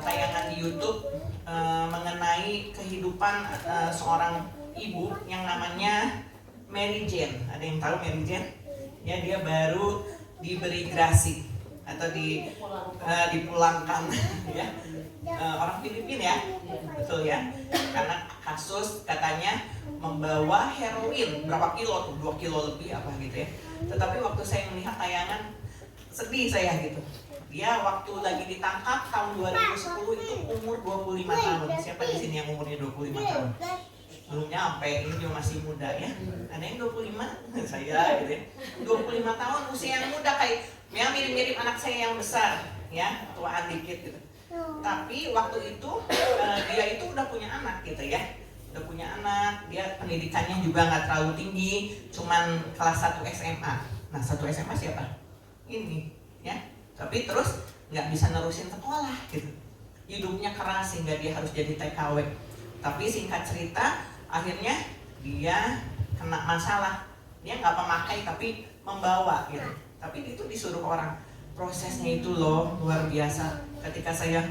tayangan di YouTube mengenai kehidupan seorang ibu yang namanya Mary Jane. Ada yang tahu Mary Jane? Ya, dia baru diberi grasi atau dipulangkan, ya. Orang Filipina, ya, betul, ya. Karena kasus katanya membawa heroin berapa kilo tuh, 2 kilo lebih apa gitu, ya. Tetapi waktu saya melihat tayangan, sedih saya gitu. Dia waktu lagi ditangkap tahun 2010 itu umur 25 tahun. Siapa di sini yang umurnya 25 tahun? Belum nyampe, ini juga masih muda, ya. Ada yang 25? Saya gitu, ya. 25 tahun usia yang muda, kayak ya mirip-mirip anak saya yang besar, ya, tuaan dikit gitu. Tapi waktu itu dia itu udah punya anak gitu, ya. Udah punya anak, dia pendidikannya juga nggak terlalu tinggi, cuman kelas 1 SMA. Nah, 1 SMA siapa? Ini, ya. Tapi terus nggak bisa nerusin sekolah gitu. Hidupnya keras sehingga dia harus jadi TKW. Tapi singkat cerita, akhirnya dia kena masalah. Dia nggak pemakai tapi membawa gitu. Tapi itu disuruh orang. Prosesnya itu loh luar biasa. Ketika saya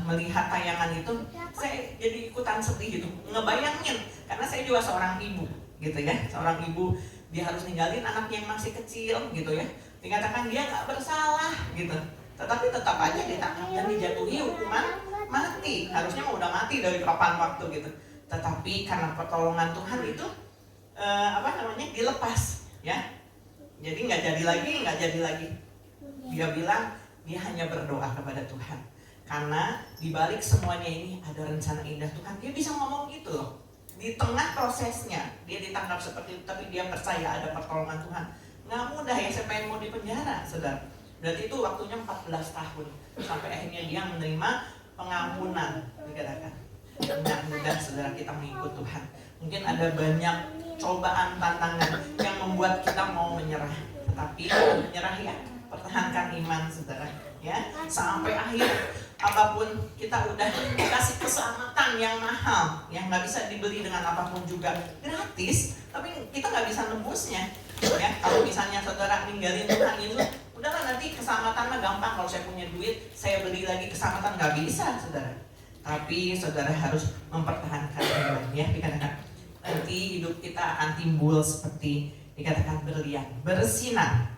melihat tayangan itu, saya jadi ikutan sedih gitu, ngebayangin, karena saya juga seorang ibu gitu ya, seorang ibu, dia harus ninggalin anaknya yang masih kecil gitu ya, dikatakan dia nggak bersalah gitu, tetapi tetap aja ditangkap dan dijatuhi hukuman mati, harusnya mau udah mati dari kapan waktu gitu, tetapi karena pertolongan Tuhan itu dilepas ya, jadi nggak jadi lagi. Dia bilang dia hanya berdoa kepada Tuhan. Karena di balik semuanya ini ada rencana indah Tuhan. Dia bisa ngomong gitu loh. Di tengah prosesnya, dia ditangkap seperti itu, tapi dia percaya ada pertolongan Tuhan. Nggak mudah ya, siapa yang mau dipenjara, saudara? Berarti itu waktunya 14 tahun. Sampai akhirnya dia menerima pengampunan, dikatakan. Nggak mudah, saudara, kita mengikut Tuhan. Mungkin ada banyak cobaan, tantangan yang membuat kita mau menyerah. Tetapi menyerah ya, pertahankan iman, saudara. Ya, sampai akhir. Apapun kita udah dikasih keselamatan yang mahal, yang nggak bisa dibeli dengan apapun juga, gratis, tapi kita nggak bisa nembusnya. Ya, kalau misalnya saudara ninggalin Tuhan Yesus, udahlah nanti keselamatan mah gampang, kalau saya punya duit, saya beli lagi keselamatan, nggak bisa, saudara. Tapi saudara harus mempertahankan iman, ya, dikatakan nanti hidup kita akan timbul seperti dikatakan berlian, bersinar.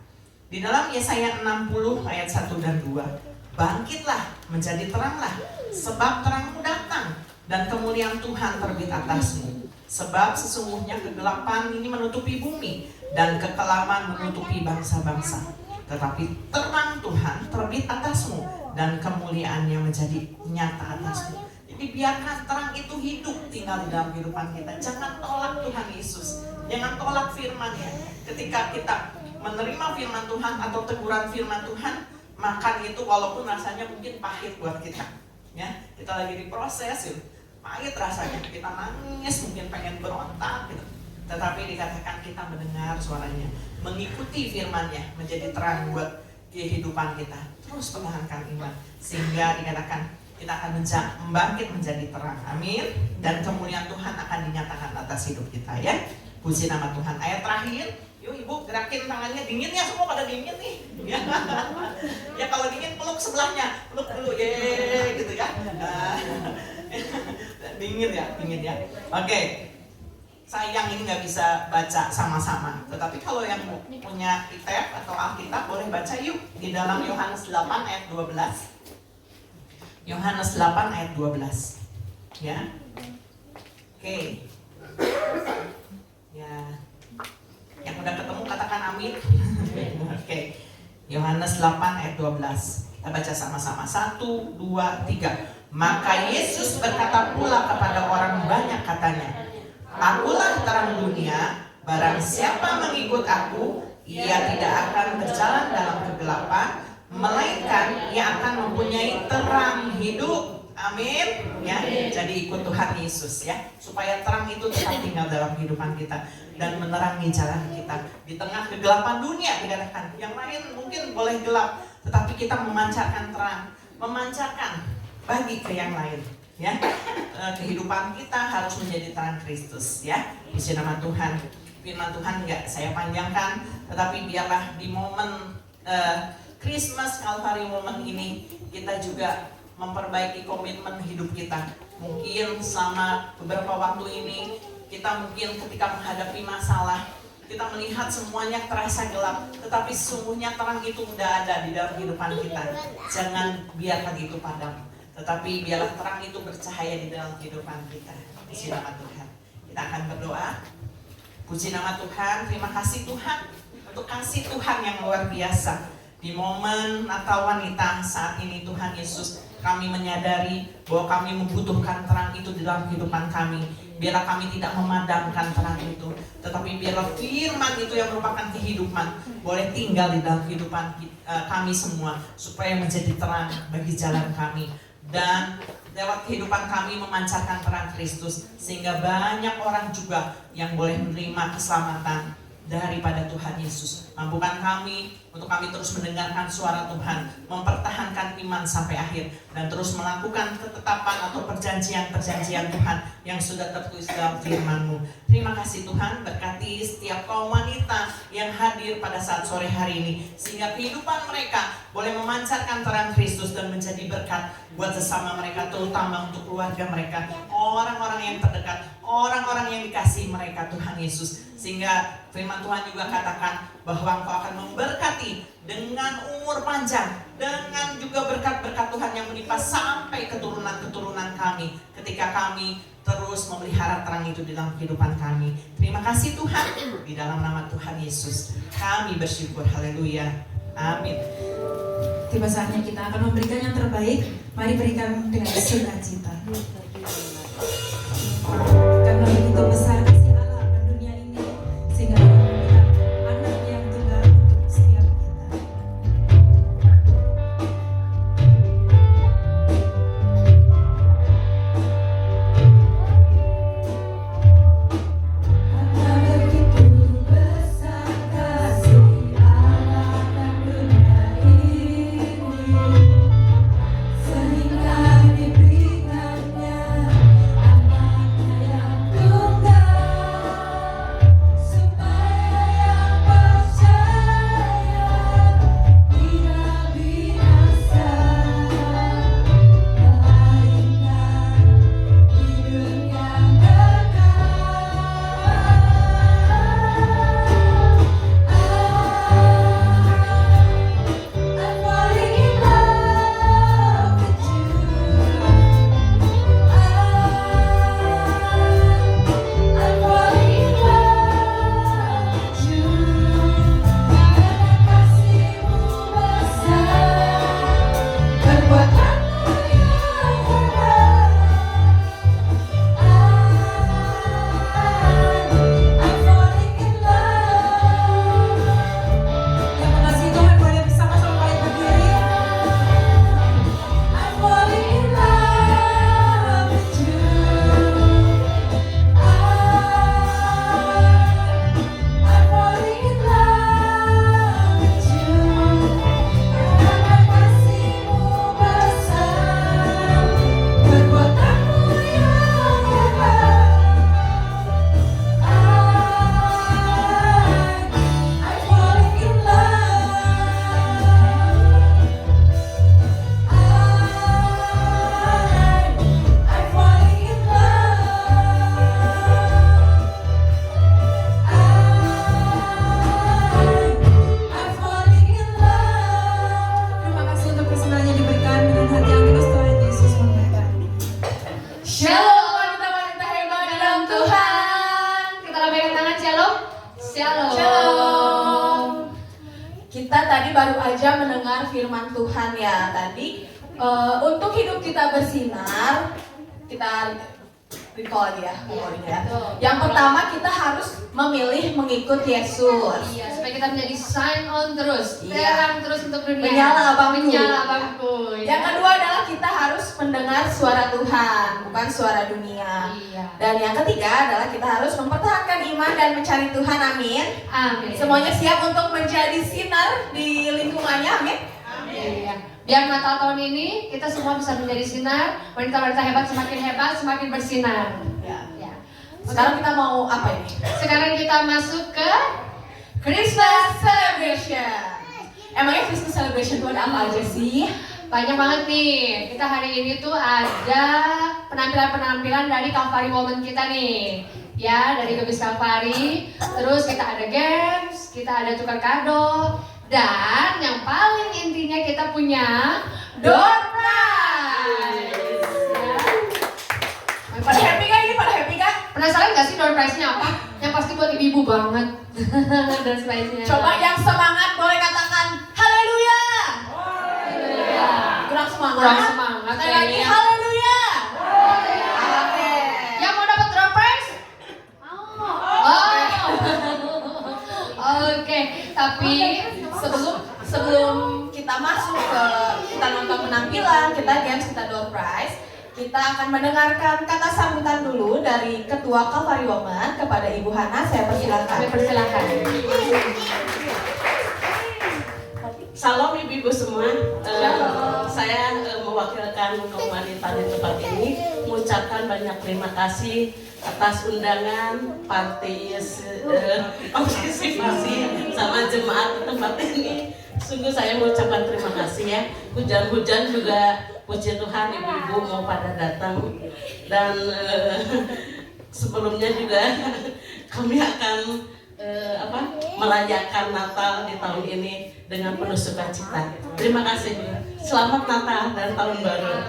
Di dalam Yesaya 60 ayat 1 dan 2. Bangkitlah, menjadi teranglah, sebab terangmu datang, dan kemuliaan Tuhan terbit atasmu. Sebab sesungguhnya kegelapan ini menutupi bumi, dan kekelaman menutupi bangsa-bangsa. Tetapi terang Tuhan terbit atasmu, dan kemuliaannya menjadi nyata atasmu. Jadi biarkan terang itu hidup tinggal di dalam kehidupan kita. Jangan tolak Tuhan Yesus, jangan tolak firman-Nya. Ketika kita menerima firman Tuhan atau teguran firman Tuhan, makan itu walaupun rasanya mungkin pahit buat kita, ya, kita lagi diproses gitu, pahit rasanya, kita nangis, mungkin pengen berontak gitu, tetapi dikatakan kita mendengar suaranya, mengikuti firman-Nya, menjadi terang buat kehidupan kita, terus pertahankan iman, sehingga dikatakan kita akan membangkit menjadi terang, amin, dan kemuliaan Tuhan akan dinyatakan atas hidup kita, ya, puji nama Tuhan. Ayat terakhir. Yuk ibu gerakin tangannya, dingin ya, semua pada dingin nih ya, ya kalau dingin peluk sebelahnya, peluk dulu ye gitu ya. Dingin ya. Oke. Sayang ini nggak bisa baca sama-sama, tetapi kalau yang punya kitab atau Alkitab boleh baca yuk di dalam Yohanes 8 ayat 12. Yohanes 8 ayat 12 ya. Oke. Ya, yang udah ketemu katakan amin. Oke. Yohanes 8 ayat 12. Kita baca sama-sama. 1, 2, 3. Maka Yesus berkata pula kepada orang banyak, katanya, Akulah terang dunia, barang siapa mengikut aku, ia tidak akan berjalan dalam kegelapan, melainkan ia akan mempunyai terang hidup. Amin. Ya, jadi ikut Tuhan Yesus ya, supaya terang itu tetap tinggal dalam kehidupan kita dan menerangi jalan kita di tengah kegelapan dunia. Dikatakan yang lain mungkin boleh gelap, tetapi kita memancarkan terang, memancarkan bagi ke yang lain. Ya, kehidupan kita harus menjadi terang Kristus. Ya, puji nama Tuhan. Firman Tuhan nggak saya panjangkan, tetapi biarlah di momen Christmas Calvary momen ini kita juga memperbaiki komitmen hidup kita. Mungkin selama beberapa waktu ini kita mungkin ketika menghadapi masalah, kita melihat semuanya terasa gelap, tetapi sesungguhnya terang itu udah ada di dalam kehidupan kita. Jangan biarkan itu padam, tetapi biarlah terang itu bercahaya di dalam kehidupan kita. Puji nama Tuhan. Kita akan berdoa. Puji nama Tuhan. Terima kasih Tuhan untuk kasih Tuhan yang luar biasa. Di momen Natal Wanita saat ini Tuhan Yesus, kami menyadari bahwa kami membutuhkan terang itu di dalam kehidupan kami. Biarlah kami tidak memadamkan terang itu, tetapi biarlah firman itu yang merupakan kehidupan boleh tinggal di dalam kehidupan kami semua, supaya menjadi terang bagi jalan kami. Dan lewat kehidupan kami memancarkan terang Kristus, sehingga banyak orang juga yang boleh menerima keselamatan daripada Tuhan Yesus. Mampukan kami untuk kami terus mendengarkan suara Tuhan, mempertahankan iman sampai akhir, dan terus melakukan ketetapan atau perjanjian-perjanjian Tuhan yang sudah tertulis dalam firman-Mu. Terima kasih Tuhan, berkati setiap kaum wanita yang hadir pada saat sore hari ini, sehingga kehidupan mereka boleh memancarkan terang Kristus dan menjadi berkat buat sesama mereka, terutama untuk keluarga mereka, orang-orang yang terdekat, orang-orang yang dikasihi mereka Tuhan Yesus. Sehingga firman Tuhan juga katakan bahwa Engkau akan memberkati dengan umur panjang, dengan juga berkat-berkat Tuhan yang menimpa sampai keturunan-keturunan kami, ketika kami terus memelihara terang itu di dalam kehidupan kami. Terima kasih Tuhan, di dalam nama Tuhan Yesus kami bersyukur. Haleluya, amin. Tiba saatnya kita akan memberikan yang terbaik. Mari berikan dengan sukacita. Karena begitu besar kasih Allah akan dunia ini, sehingga Dia memberikan anak yang tunggal untuk setiap kita. Karena begitu besar kasih Allah akan dunia ini, sehingga diberikannya anaknya yang tunggal, supaya yang percaya tidak binasa, melainkan hidup yang kekal. I'm falling in love with you. I'm falling in love with you. Karena kasih-Mu besar, perbuatan-Mu yang hebat. I'm falling in love. Yang mengasihi Tuhan boleh bersama-sama balik berdiri. I'm falling in love with you. I'm falling in love with you. Karena kasih-Mu besar, perbuatan-Mu yang hebat. I'm falling in Terima kasih untuk kesenangan yang diberikan dengan hati yang tulus. Tuhan Yesus memberkati. Shalom wanita-wanita hebat di dalam Tuhan. Kita lambaikan tangan, shalom. Shalom. Shalom. Kita tadi baru aja mendengar firman Tuhan ya. Tadi untuk hidup kita bersinar, kita recall lagi ya, pokoknya ya. Yang pertama kita harus memilih mengikut Yesus. Iya, supaya kita menjadi sign on terus, Iya. terang terus untuk dunia. Menyala bangku. Menyala bangku. Yang kedua adalah kita harus mendengar suara Tuhan, bukan suara dunia. Iya. Dan yang ketiga adalah kita harus mempertahankan iman dan mencari Tuhan. Amin. Amin. Semuanya siap untuk menjadi sinar di lingkungannya. Amin. Iya. Biar Natal tahun ini kita semua bisa menjadi sinar. Wanita-wanita hebat, semakin bersinar. Ya. Ya. Sekarang kita mau apa ini? Sekarang kita masuk ke Christmas celebration. Emangnya Christmas celebration itu ada apa aja sih? banyak banget nih. Kita hari ini tuh ada penampilan-penampilan dari Calvary Woman kita nih. Ya, dari Gebis Calvary. Terus kita ada games, kita ada tukar kado. Dan yang paling intinya kita punya door prize. Ya. Pada happy kan ini? Pada happy kan? Penasaran gak sih door prize-nya apa? Yang pasti buat ibu-ibu banget. Door prize-nya. Coba yang semangat boleh katakan haleluya. Haleluya. Kurang semangat. Kurang semangat Sekali lagi kayaknya. haleluya. Oke. Yang mau dapat door prize? Oh. Oke, tapi sebelum kita masuk ke kita nonton penampilan, kita games, kita door prize, kita akan mendengarkan kata sambutan dulu dari Ketua Kalvari Women kepada Ibu Hana. Saya persilakan. Kami persilakan. Salam ibu-ibu semua. Saya mewakilkan kaum wanita di tempat ini mengucapkan banyak terima kasih atas undangan partisipasi sama jemaat di tempat ini. Sungguh saya mengucapkan terima kasih ya. Hujan-hujan juga puji Tuhan ibu-ibu mau pada datang. Dan sebelumnya juga kami akan merayakan Natal di tahun ini dengan penuh sukacita. Terima kasih. Selamat Natal dan Tahun Baru.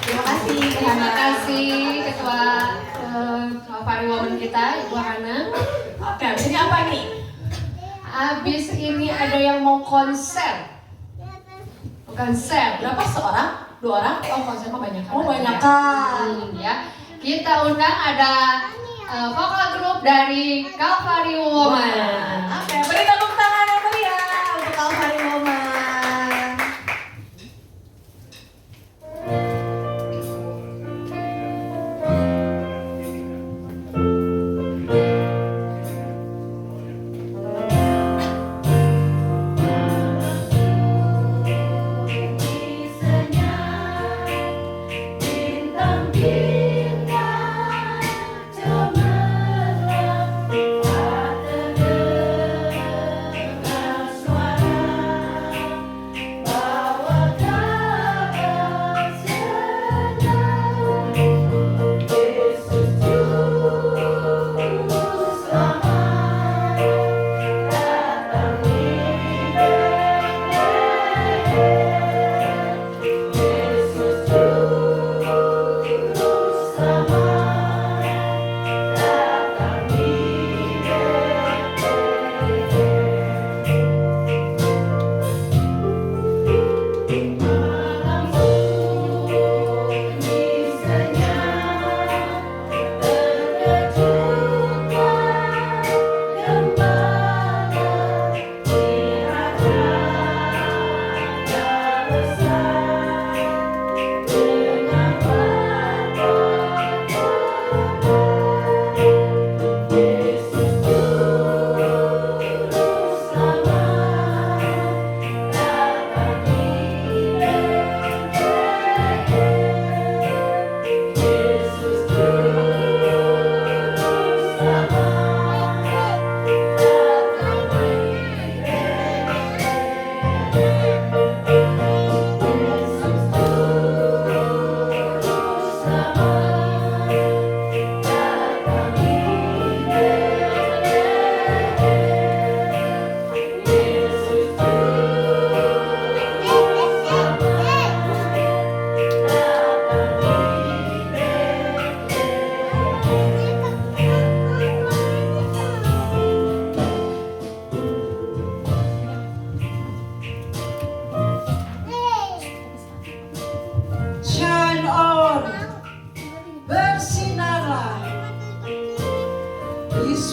Terima kasih. Terima kasih Ketua Kalvari Women kita, Ibu Hana. Oke, abis ini apa nih? Abis ini ada yang mau konser. Konser. Berapa seorang? 2 orang? Oh, konser mah banyak. Oh, banyakan. Ya. Kita undang ada vokal grup dari Kalvari Women. Oke, beri tepuk tangan yang meriah untuk Kalvari Women.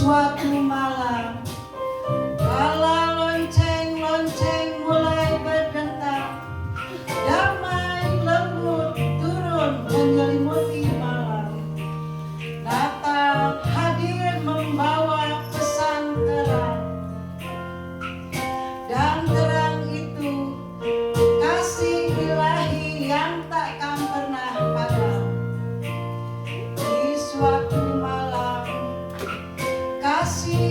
suatu malam, kala lonceng-lonceng mulai berdentak, damai lembut turun menyelimuti malam. Natal hadir membawa pesan terang, dan terang itu kasih ilahi yang takkan pernah padam. Di suatu malam, kasih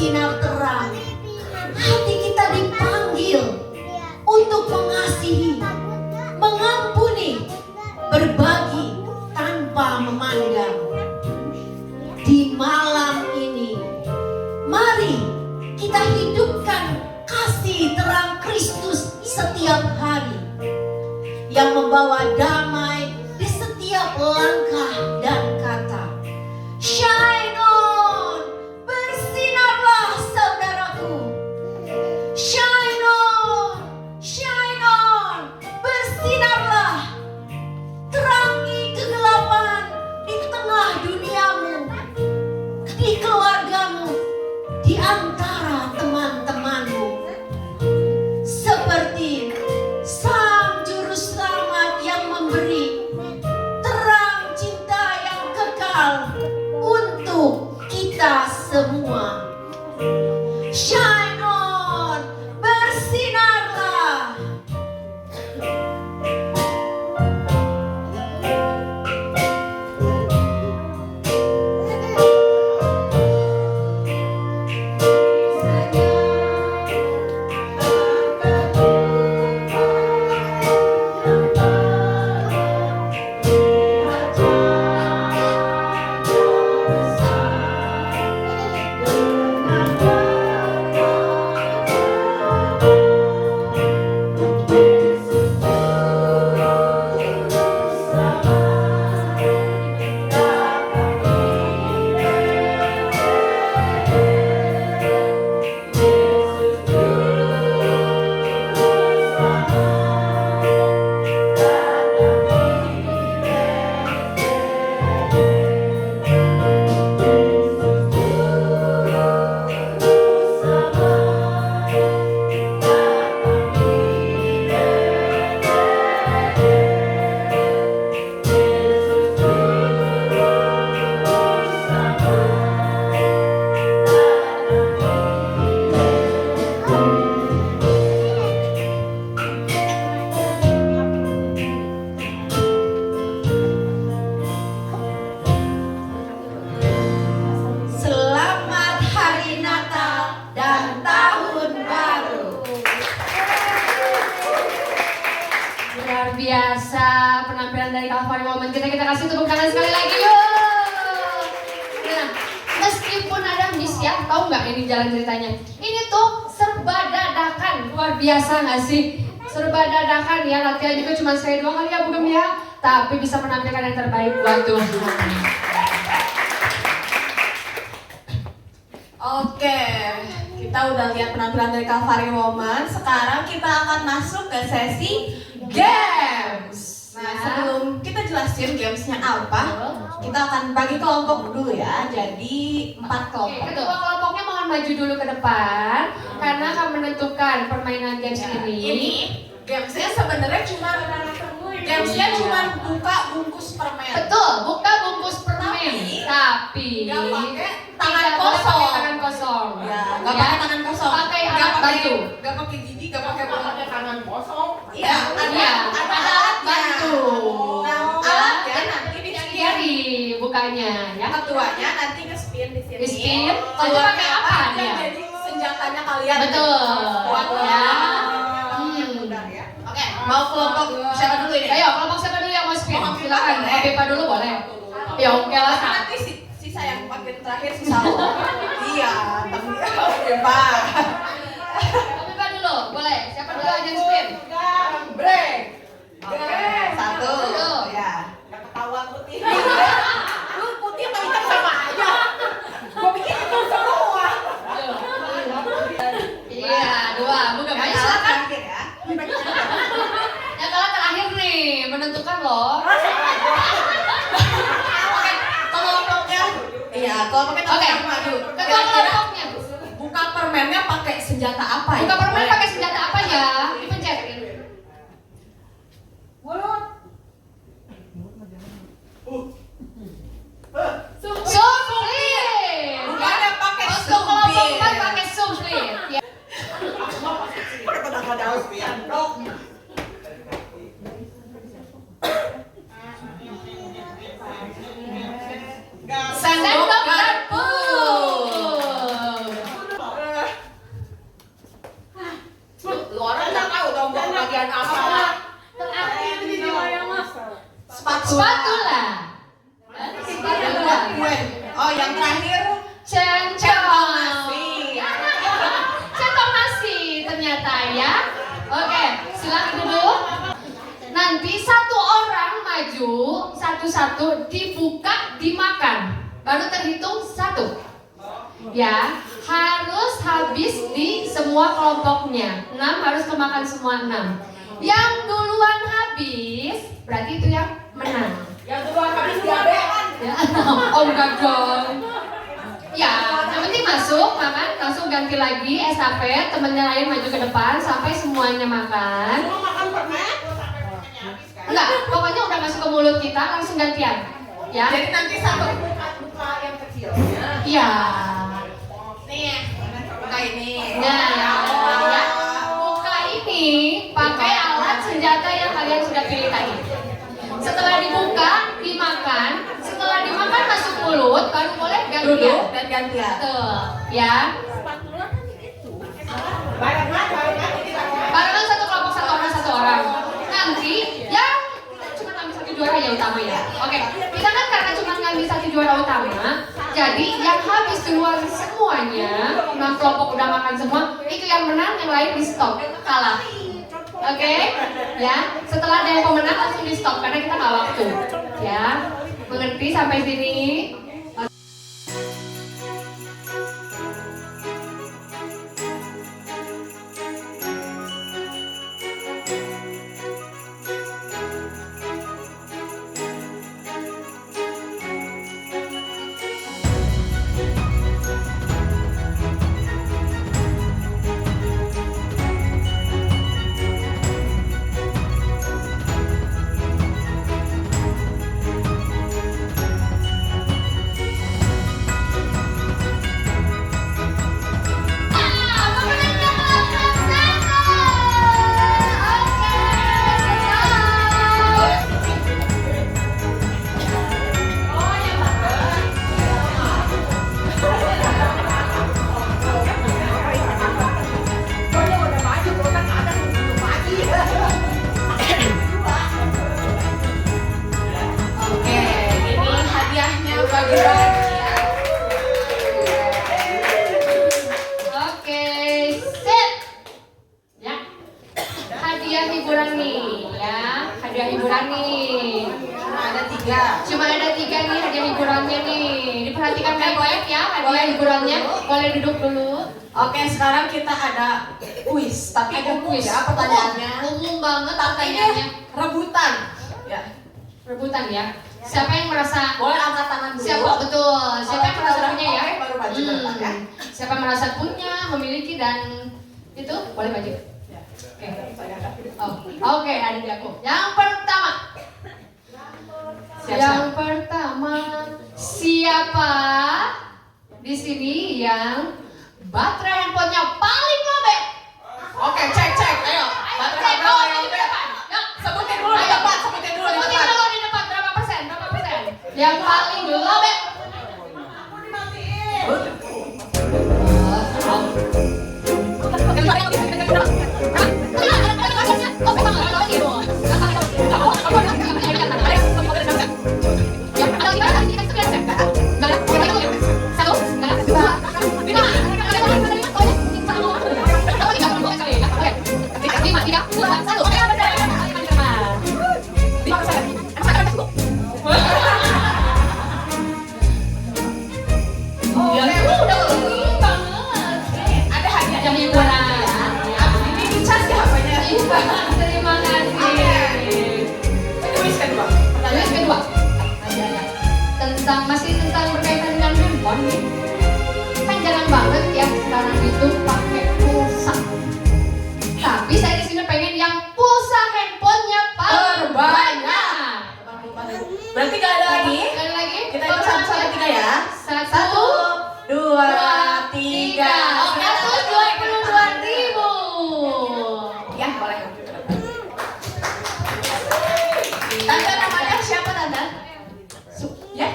bersinar terang. Hati kita dipanggil untuk mengasihi, mengampuni, berbagi tanpa memandang. Di malam ini, mari kita hidupkan kasih terang Kristus setiap hari yang membawa damai di setiap langkah dan kata. Shine on, bersinarlah saudaraku. Shine on, bersinarlah. Terangi kegelapan di tengah duniamu, di keluargamu, di antara teman-temanmu. Seperti Sang Juru Selamat yang memberi terang cinta yang kekal untuk kita semua. Shine on, bersinarlah. Selamat Hari Natal dan Tahun Baru. Luar biasa penampilan dari Calvary Moment kita kasih tepuk tangan sekali lagi yuk. Nah, meskipun ada miss ya, tahu nggak ini jalan ceritanya? Ini tuh serba dadakan, luar biasa nggak sih? Serba dadakan ya, latihan juga cuma sekali doang kali ya Bu Gem ya, tapi bisa menampilkan yang terbaik buat Tuhan. Oke, kita udah lihat penampilan dari Calvary Woman. Sekarang kita akan masuk ke sesi games. Nah, sebelum kita jelasin gamesnya apa, kita akan bagi kelompok dulu ya. Jadi 4 Oke, kelompok. ketua kelompoknya mohon maju dulu ke depan karena akan menentukan permainan games Ya, ini. ini gamesnya sebenarnya cuma buka bungkus permen. Betul, buka bungkus permen. Tapi nggak pakai tangan tidak boleh kosong. pakai tangan kosong. Ya, nggak pakai tangan kosong. Pakai Nggak alat pakai- bantu. nggak pakai gigi, nggak pakai tangan kosong. Iya, Iya, ada alat bantu. Nah, alatnya nanti di Yang sini. kiri bukanya ya. Ketuanya nanti nge-spin di sini. Di spin, Kalau lalu pakai apa yang dia? jadi senjatanya kalian. Betul. Kuat Ya. Mudah ya. Oke, mau kelompok siapa dulu ini? Ayo, kelompok siapa dulu yang mau spin? Mau Silakan. boleh. Mau pipa dulu boleh. Ya oke lah. Tapi nanti sisa yang bagian terakhir sisa lo. Iya, tapi oke, Pak. Mau pipa dulu, boleh. Siapa dulu aja yang spin? Break. Oke, 1. Satu. Ya. Nggak ketahuan putih. Lu putih sama hitam sama aja. Gua pikir itu semua. Iya, 2. Bukan Yang banyak salah silakan. terakhir ya. Yang kalah terakhir nih, menentukan loh. Oke, kelompoknya. Iya, kelompoknya Oke, tetap maju. ketua Kira-kira kelompoknya. buka permennya pakai senjata apa ya? Buka permen Boleh. pakai senjata apa ya? Dipencet. Sumplit. Bukannya pakai Untuk sumpit. kelompok 4 pakai sumplit. Ya. Pada harus piandok. Sendok garpu. satu-satu, dibuka, dimakan. Baru terhitung 1. Ya, harus habis di semua kelompoknya. 6 harus kemakan semua 6. Yang duluan habis, berarti itu yang menang. Yang duluan habis diabekan. Ya, oh enggak dong. Ya, yang penting masuk, makan, langsung ganti lagi, estafet, temennya lain maju ke depan sampai semuanya makan. Semua makan permen. Enggak, pokoknya udah masuk ke mulut kita, langsung gantian. Ya. Jadi nanti satu buka yang kecil. Iya. Nih, buka ini. Nah, ya. Buka ini pakai alat senjata yang kalian sudah pilih tadi. Setelah dibuka, dimakan. Setelah dimakan masuk mulut, baru boleh gantian. Duduk dan gantian. Tuh, ya. Barengan satu kelompok, satu orang. Nanti yang kita cuma ngambil 1 juara ya utama ya. Oke, kita kan karena cuma ngambil 1 juara utama, jadi yang habis duluan semuanya, nah kelompok udah makan semua, itu yang menang, yang lain di stop, kalah. Oke, ya. Setelah ada yang pemenang langsung di stop karena kita nggak waktu. Ya, mengerti sampai sini? Oke, ini hadiahnya bagi-bagi ya. Oke, set. Ya. Hadiah hiburan nih, ya. Hadiah hiburan nih. Cuma ada 3 nih hadiah hiburannya nih. Diperhatikan baik-baik ya hadiah hiburannya. Boleh duduk dulu. Oke, sekarang kita ada kuis, tapi Ada umum kuis. ya pertanyaannya. Umum banget Tapi pertanyaannya. ini rebutan. Ya. Rebutan ya. Siapa yang merasa Boleh angkat tangan dulu. Siapa betul? Siapa yang Kalau merasa kita punya udah ya? oke, baru maju ke depan, ya. Siapa yang merasa punya, memiliki dan itu boleh maju. Ya. Oke. Oh, oke, ada di aku. Yang pertama. Siap-siap. Yang pertama, siapa di sini yang baterai handphonenya paling lobek? Oke, cek. Ayo. Baterai Cek, berapa oh, yang di lobek? depan. Yuk. Sebutin dulu di Ayo. depan, sebutin dulu di Sebutin depan. dulu di depan berapa persen? Berapa persen? Yang paling lobek. Ada hadiah. Yang hiburan. Ini dicas ya HP-nya. Terima kasih. Kuis kedua. Pertanyaan kedua. Masih tentang berkaitan dengan handphone nih. Kan jarang banget ya sekarang itu pakai pulsa. Tapi saya di sini pengen yang pulsa handphonenya paling banyak. Berarti gak ada lagi. Sekali lagi. Kita hitung 1 sampai 3 ya. 1, 2, 3. Oke, 122.000. Ya, boleh. Tante namanya siapa Tante? Ya?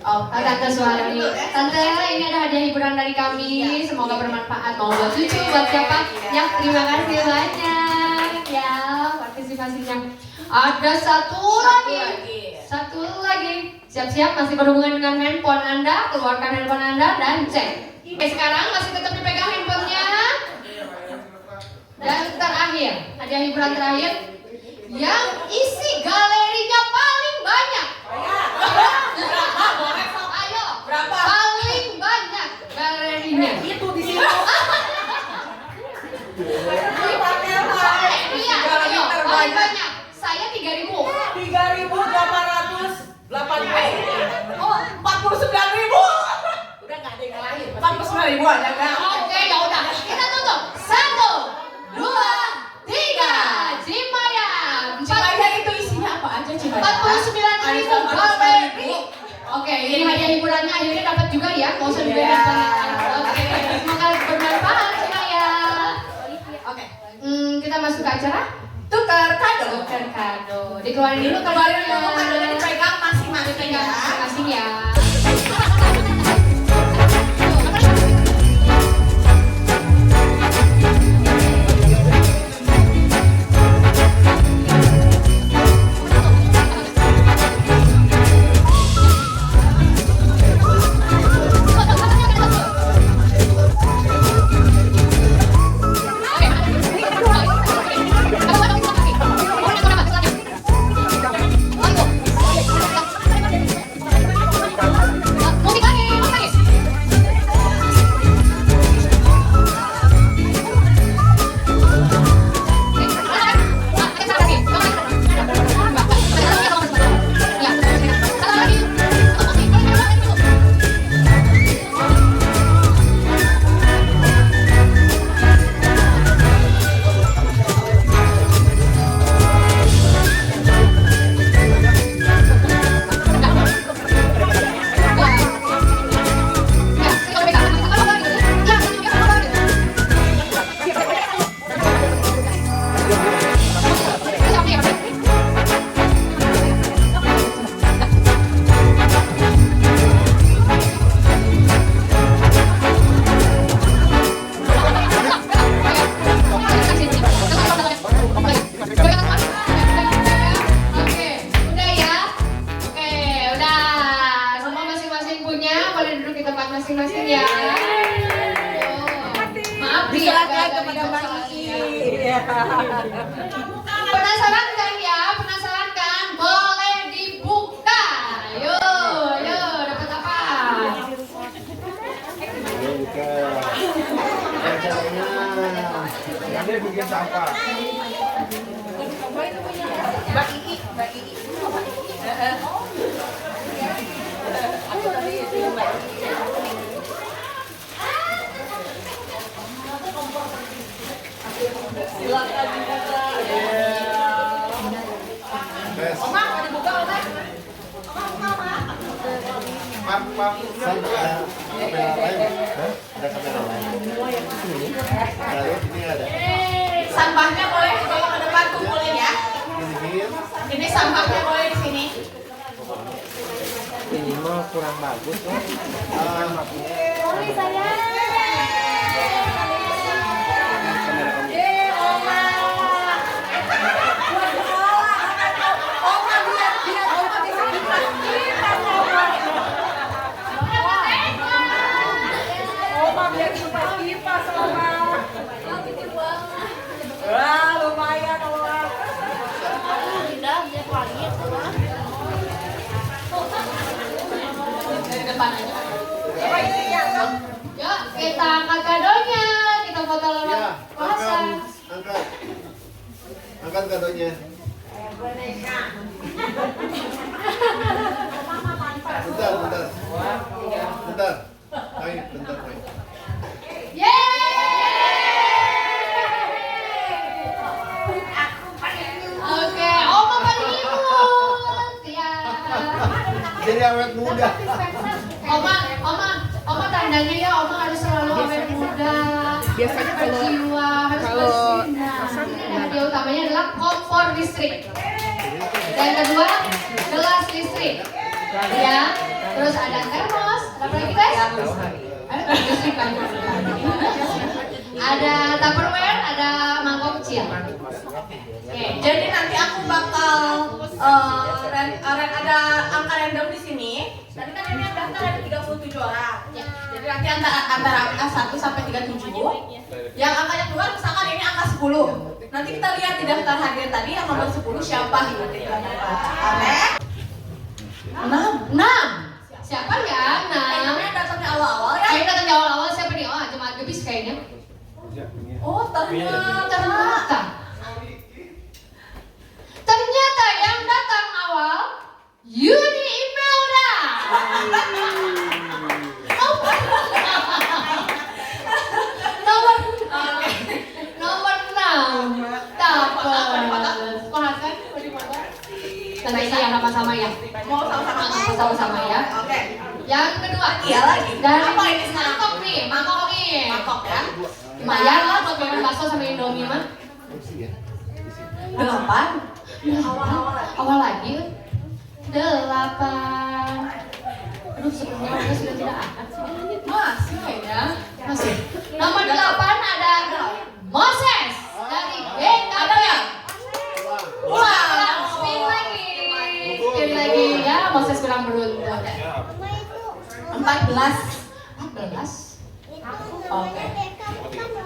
Oh, Tante Suwani. Tante, ini ada hadiah hiburan dari kami. Semoga bermanfaat. Mau buat cucu, buat siapa? Ya, terima kasih banyak ya partisipasinya. Ada satu lagi. Satu lagi. Siap-siap masih berhubungan dengan handphone Anda. Keluarkan handphone Anda dan cek. Sekarang masih tetap dipegang handphonenya. Dan terakhir, hadiah hiburan terakhir yang isi galerinya paling banyak. ininya. Itu di situ. Iya, ayo, paling banyak. Saya 3.000. 3.880. Oh, 49.000. Udah nggak ada yang lain. 49.000 aja kan? Oke, ya udah. Kita tutup. 1, 2, 3. Cimaya. Cimaya itu isinya apa aja Cimaya? 49.000 Golberry. Oke, ini hadiah hiburannya akhirnya dapat juga ya. Nggak usah dibayar. Oke, semoga bermanfaat Cimaya. Oke. Kita masuk ke acara. Tukar kado. Tukar kado. Dikeluarin dulu Keluarin dulu kadonya dipegang masing-masing Dipegang ya. masing-masing ya. Oke, udah ya. Oke, udah. Semua masing-masing punya, boleh duduk di tempat masing-masing ya. Maaf Diserahkan agak kepada Bang Iki. Penasaran kan ya? Penasaran kan? Boleh dibuka. Yuk, dapat apa? Buka. Caranya dia bikin sampah. Mbak Iki. Aku tadi itu Mbak Iki. Silakan dibuka. Tes. Oma, mau dibuka Oma? Pak. Ada kamera lain. Hah? Ada kamera lain. Ada, ini ada. Sampahnya boleh dibawa ke depan kumpulin ya. Ini Ini sampahnya boleh di sini. ini mah kurang bagus tuh. Wah, lumayan Oma. Dari depan aja. Apa isinya? Yuk, kita angkat kadonya. Kita foto lewat Ya, WhatsApp. angkat. Angkat kadonya. Bentar. Ayo, bentar. Oke, Oma paling imut. Ya. Jadi awet muda. Oma tandanya ya, Oma harus selalu awet muda. Biasanya berjiwa, harus bersinar. Ini hadiah utamanya adalah kompor listrik. Dan kedua, gelas listrik. Ya. Terus ada termos, ada apa lagi guys? Ada listrik kan? Ada Tupperware, ada mangkok kecil. Oke, Jadi nanti aku bakal ada angka random di sini. Tadi kan ini yang daftar ada 37 orang. Ya. Jadi nanti antara angka 1 sampai 37. Yang angkanya keluar misalkan ini angka 10. Nanti kita lihat di daftar hadir tadi yang nomor 10 siapa nanti kita baca. Oke? 6. Siapa ya? 6. Namanya datangnya awal-awal ya. Ayo datang di awal-awal siapa di Ternyata yang datang awal Yuni Imelda. Nomor 6 dapat. Sekolah kan? Nanti saya sama-sama ya. Mau sama-sama? Sama-sama ya. Oke. Yang kedua. Iya lagi. Dari Apa ini sekarang? mangkok nih. Mangkok ya. Lumayan lah buat makan bakso sama Indomie mah. 8. Awal lagi. 8. Aduh, sebelumnya udah sudah tidak akan sih. Masih kayaknya. Masih. Nomor 8 ada Moses dari BKB. Wah, spin lagi. Spin lagi ya, Moses kurang beruntung. 14. 14. Oke.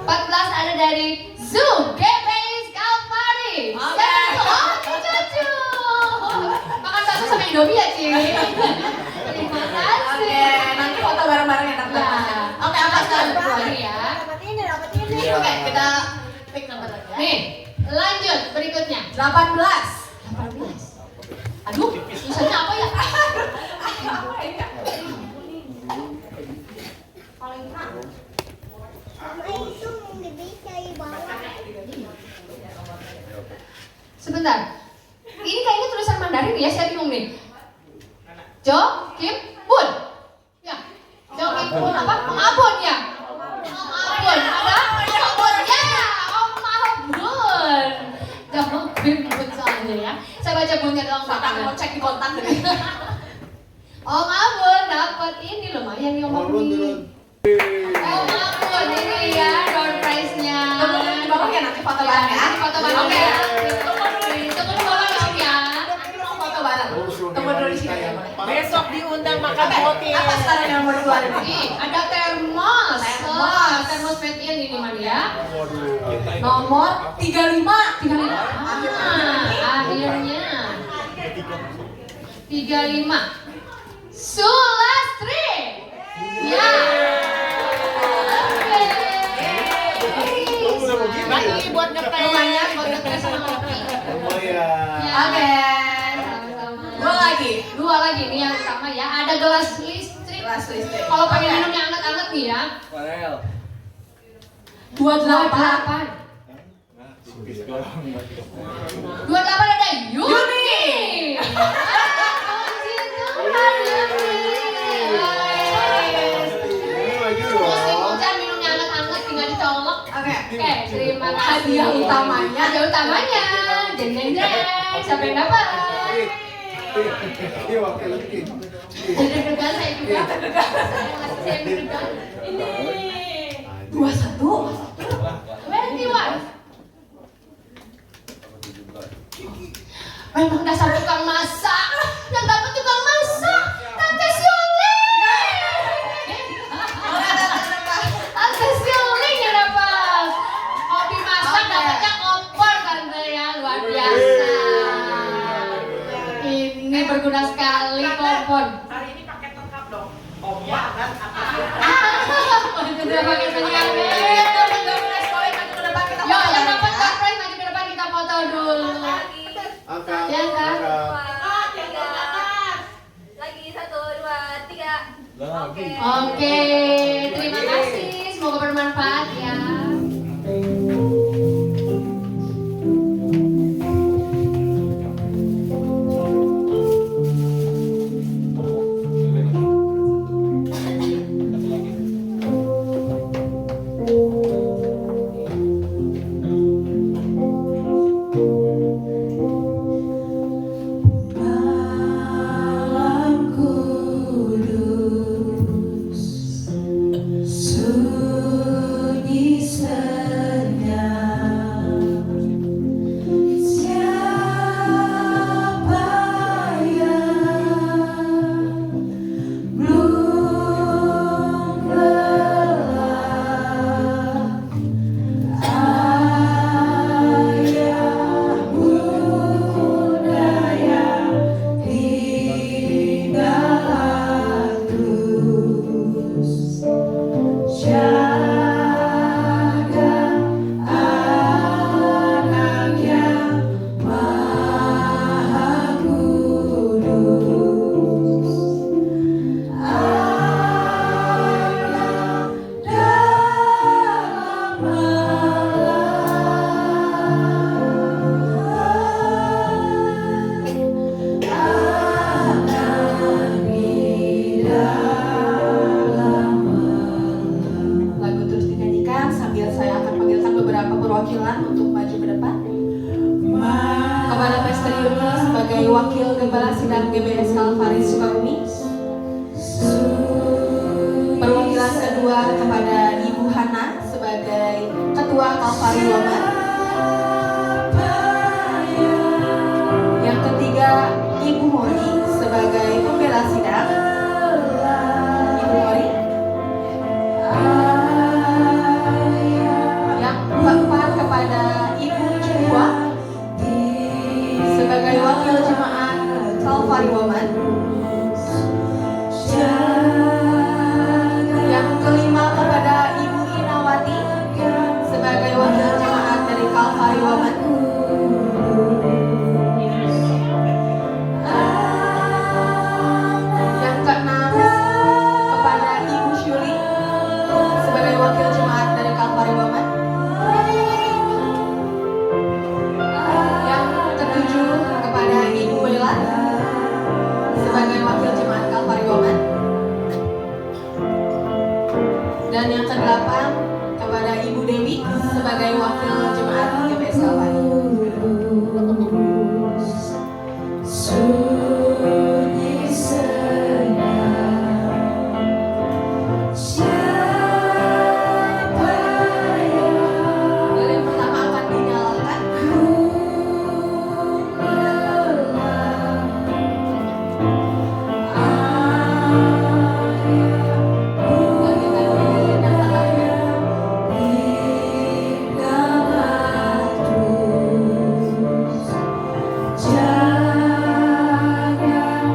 14 ada dari Zoom GPIS Kalvari. Oke. Oh, cucu. Makan bakso sama Indomie ya, Ci. Terima kasih. Oke, nanti foto bareng-bareng enak banget. Nah, Oke, apa sekarang? Ini ya. Oke, kita pick nomor lagi ya. Nih, lanjut berikutnya. 18. 18. Aduh, susahnya apa ya? Sebentar. Ini kayaknya tulisan Mandarin ya, saya bingung nih. Jo, Kim, Bun. Ya. Jo, Kim, Bun apa? Om Abun ya. Om Abun. Ada? Om Abun. Ya, Om Abun. Jo, Kim, Bun soalnya ya. Saya baca bunnya doang. Mau cek di kontak dulu. Om Abun dapat ini lumayan nih Om Abun ini. Om Abun ini ya door prize-nya. Tunggu dulu di bawah ya, nanti foto bareng ya. Foto bareng Oke. ya. Tunggu di bawah ya Om ya. Nanti mau foto bareng. Tunggu dulu di sini ya. Besok diundang makan Oke, roti. apa sekarang yang nomor 2 ini? Ih, ada termos. Termos. Termos made in ini man ya. Nomor 35. 35. Akhirnya. 35. Sulastri. Ya. Lagi buat ngetes. Lumayan buat ngetes sama kopi. Ya. Oke. Sama-sama. Dua lagi nih yang utama ya. Ada gelas listrik. Gelas listrik. Kalau pengen minum yang hangat-hangat nih ya. 28. 28 ada Yuni. Musim hujan minumnya hangat-hangat tinggal dicolok. Oke. Oke, terima kasih. Hadiah utamanya. Hadiah utamanya. Jeng jeng jeng. Siapa yang dapat? Deg-degan saya juga. Saya yang deg-degan. Ini 21. 21. Memang dasar tukang masak. Yang dapat tukang masak. Tante Siuling. Tante Siuling yang dapat. Hobi masak dapatnya kompor tante ya, luar biasa. Ini berguna sekali kompor. Hari ini paket lengkap dong. Ombak dan apa? Sudah pakai sekali. Yo, yang dapat door prize maju ke depan kita foto dulu. Ya kan? Lagi 1, 2, 3. Oke. Oke, terima kasih. Semoga bermanfaat ya. Malam kudus, sunyi senyap. Siapa yang belum lelah? Ayah bunda yang tinggal terus jaga perwakilan untuk maju ke depan. Kepada Pastor Yuni sebagai Wakil Gembala Sidang GBS Kalvari Sukabumi. Perwakilan kedua kepada Ibu Hana sebagai Ketua Kalvari Woman. Yang ketiga Ibu Mori sebagai Pembela Sidang. Ibu Mori. Yang keempat kepada Ibu Cua sebagai Wakil Jemaat Kalvari Woman. Yang kelima kepada Ibu Inawati sebagai Wakil Jemaat dari Kalvari Woman. Yang keenam kepada Ibu Syuli sebagai Wakil Jemaat dari Kalvari Woman. Yang ketujuh kepada Ibu Wela sebagai Wakil Jemaat Kalvari Woman. Dan yang kedelapan kepada Ibu Dewi sebagai Wakil Jemaat GBS Kalvari. Lilin pertama akan dinyalakan. Lanjutkan lilin yang terakhir.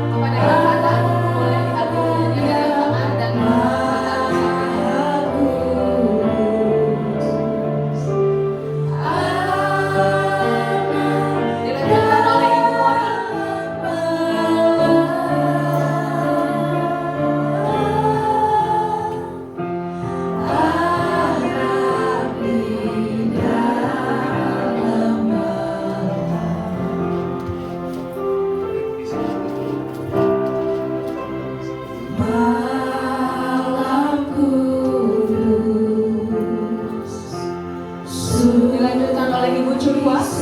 Kepada yang kanan boleh diambil lilinnya dari yang tengah dan ditaruh samping. Dilanjutkan oleh Ibu Mori. Dilanjutkan oleh Ibu Cukwa. Dilanjutkan oleh Ibu Nina.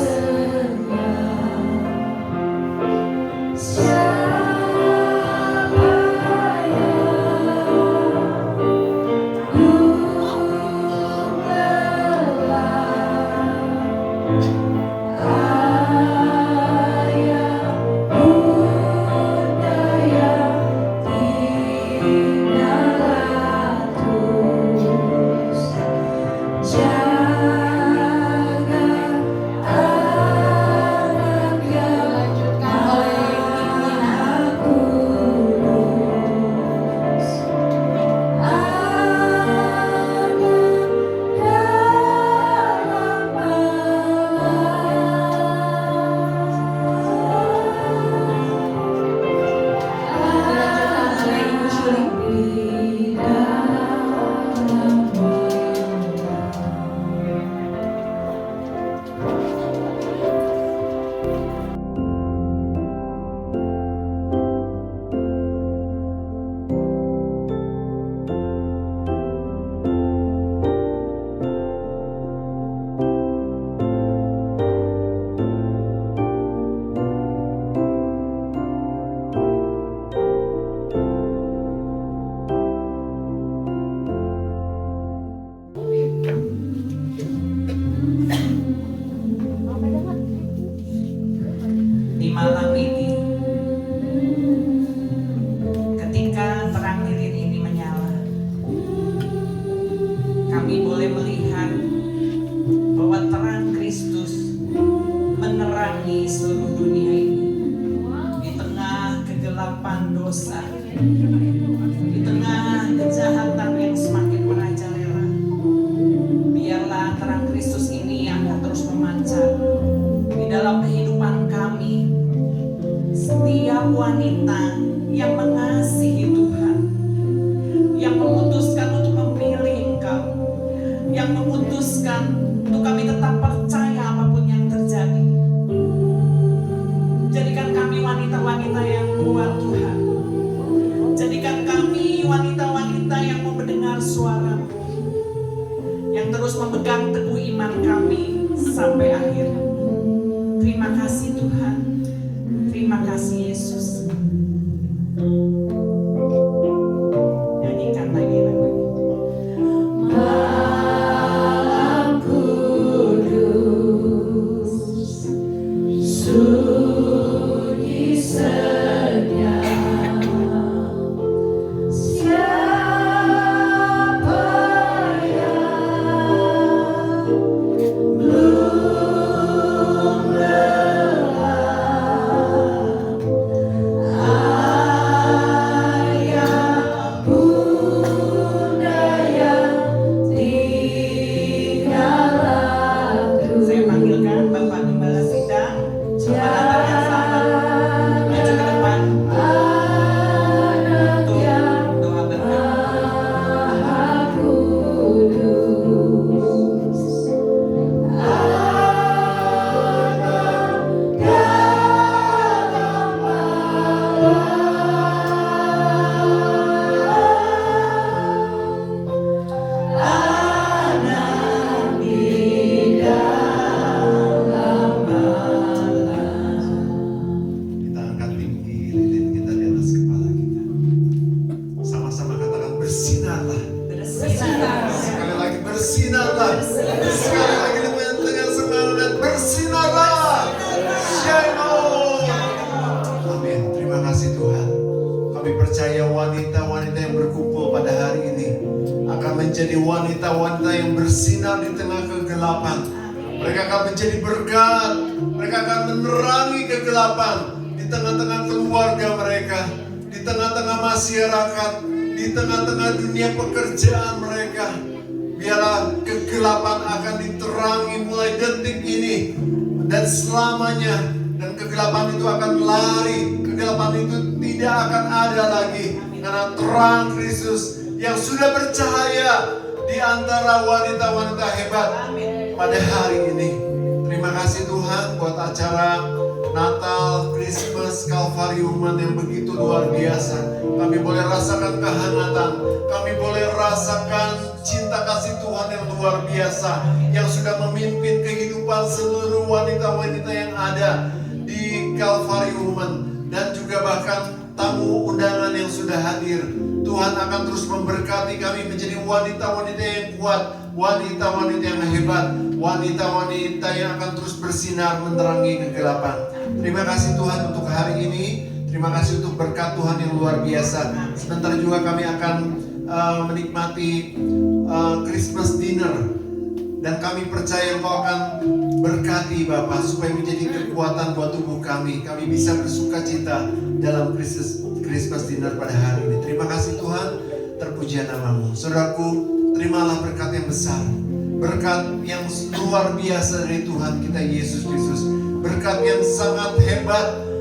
Dilanjutkan oleh Ibu Syuli. Di malam ini, ketika terang lilin ini menyala, kami boleh melihat bahwa terang Kristus menerangi seluruh dunia ini. Di tengah kegelapan dosa, di tengah kejahatan yang semakin merajalela, biarlah terang Kristus ini akan terus memancar di dalam kehidupan kami. Setiap wanita yang mengasihi Tuhan, yang memutuskan untuk memilih Engkau, yang memutuskan untuk kami tetap percaya apapun yang terjadi. Jadikan kami wanita-wanita yang kuat Tuhan. Jadikan kami wanita-wanita yang mau mendengar suara-Mu, yang terus memegang teguh iman kami sampai akhir. Terima kasih Tuhan. Terima kasih Yesus. Nyanyikan lagi lagu ini. Malam kudus, sunyi senyap. Siapa yang belum lelah? Ayah bunda yang tinggal aku. Saya panggilkan Bapak Gembala Sidang, Bapak Natal yang selamat, maju ke depan Anak untuk yang doa berkat. Maha Kudus, anak dalam malam, anak di dalam malam. Kita angkat tinggi lilin kita di atas kepala kita. Sama-sama katakan bersinarlah. Sekali lagi bersinarlah. Sekali lagi dengan semangat bersinarlah. Shine on. Amin. Terima kasih Tuhan. Kami percaya wanita-wanita yang berkumpul pada hari ini akan menjadi wanita-wanita yang bersinar di tengah kegelapan. Mereka akan menjadi berkat. Mereka akan menerangi kegelapan di tengah-tengah keluarga mereka, di tengah-tengah masyarakat, di tengah-tengah dunia pekerjaan mereka. Biarlah kegelapan akan diterangi mulai detik ini dan selamanya. Dan kegelapan itu akan lari. Kegelapan itu tidak akan ada lagi. Karena terang Kristus yang sudah bercahaya di antara wanita-wanita hebat pada hari ini. Terima kasih Tuhan buat acara Natal, Christmas, Kalvariuman yang begitu luar biasa. Kami boleh rasakan kehangatan, kami boleh rasakan cinta kasih Tuhan yang luar biasa, yang sudah memimpin kehidupan seluruh wanita-wanita yang ada di Kalvariuman, dan juga bahkan tamu undangan yang sudah hadir. Tuhan akan terus memberkati kami menjadi wanita-wanita yang kuat, wanita-wanita yang hebat, wanita-wanita yang akan terus bersinar menerangi kegelapan. Terima kasih Tuhan untuk hari ini. Terima kasih untuk berkat Tuhan yang luar biasa. Sebentar juga kami akan menikmati Christmas dinner. Dan kami percaya Engkau akan berkati Bapak supaya menjadi kekuatan buat tubuh kami. Kami bisa bersuka cita dalam Christmas dinner pada hari ini. Terima kasih Tuhan, terpujian namamu. Saudaraku, terimalah berkat yang besar. Berkat yang luar biasa dari Tuhan kita Yesus Kristus. Berkat yang sangat hebat.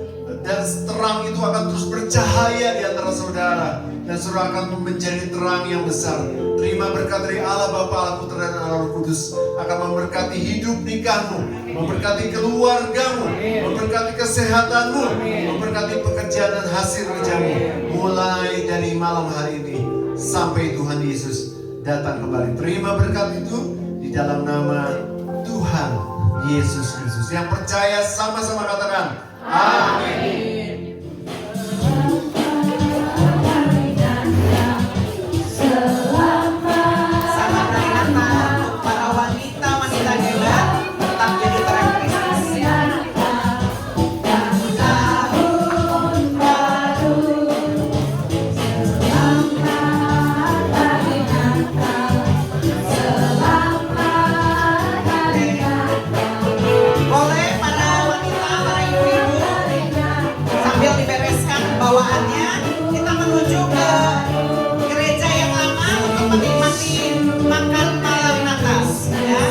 Dan terang itu akan terus bercahaya di antara saudara. Dan saudara akan menjadi terang yang besar. Terima berkat dari Allah Bapa, Allah Putra dan Allah Roh Kudus. Akan memberkati hidup nikahmu, memberkati keluargamu, memberkati kesehatanmu, memberkati pekerjaan dan hasil kerjamu. Mulai dari malam hari ini sampai Tuhan Yesus datang kembali. Terima berkat itu di dalam nama Tuhan Yesus Kristus. Yang percaya sama-sama katakan amin. Selamat hari Natal untuk para wanita-wanita hebat. Tetap jadi terang Kristus ya. Boleh para wanita, para ibu-ibu sambil dibereskan bawaannya, kita menuju ke gereja yang lama untuk menikmati makan malam Natal ya.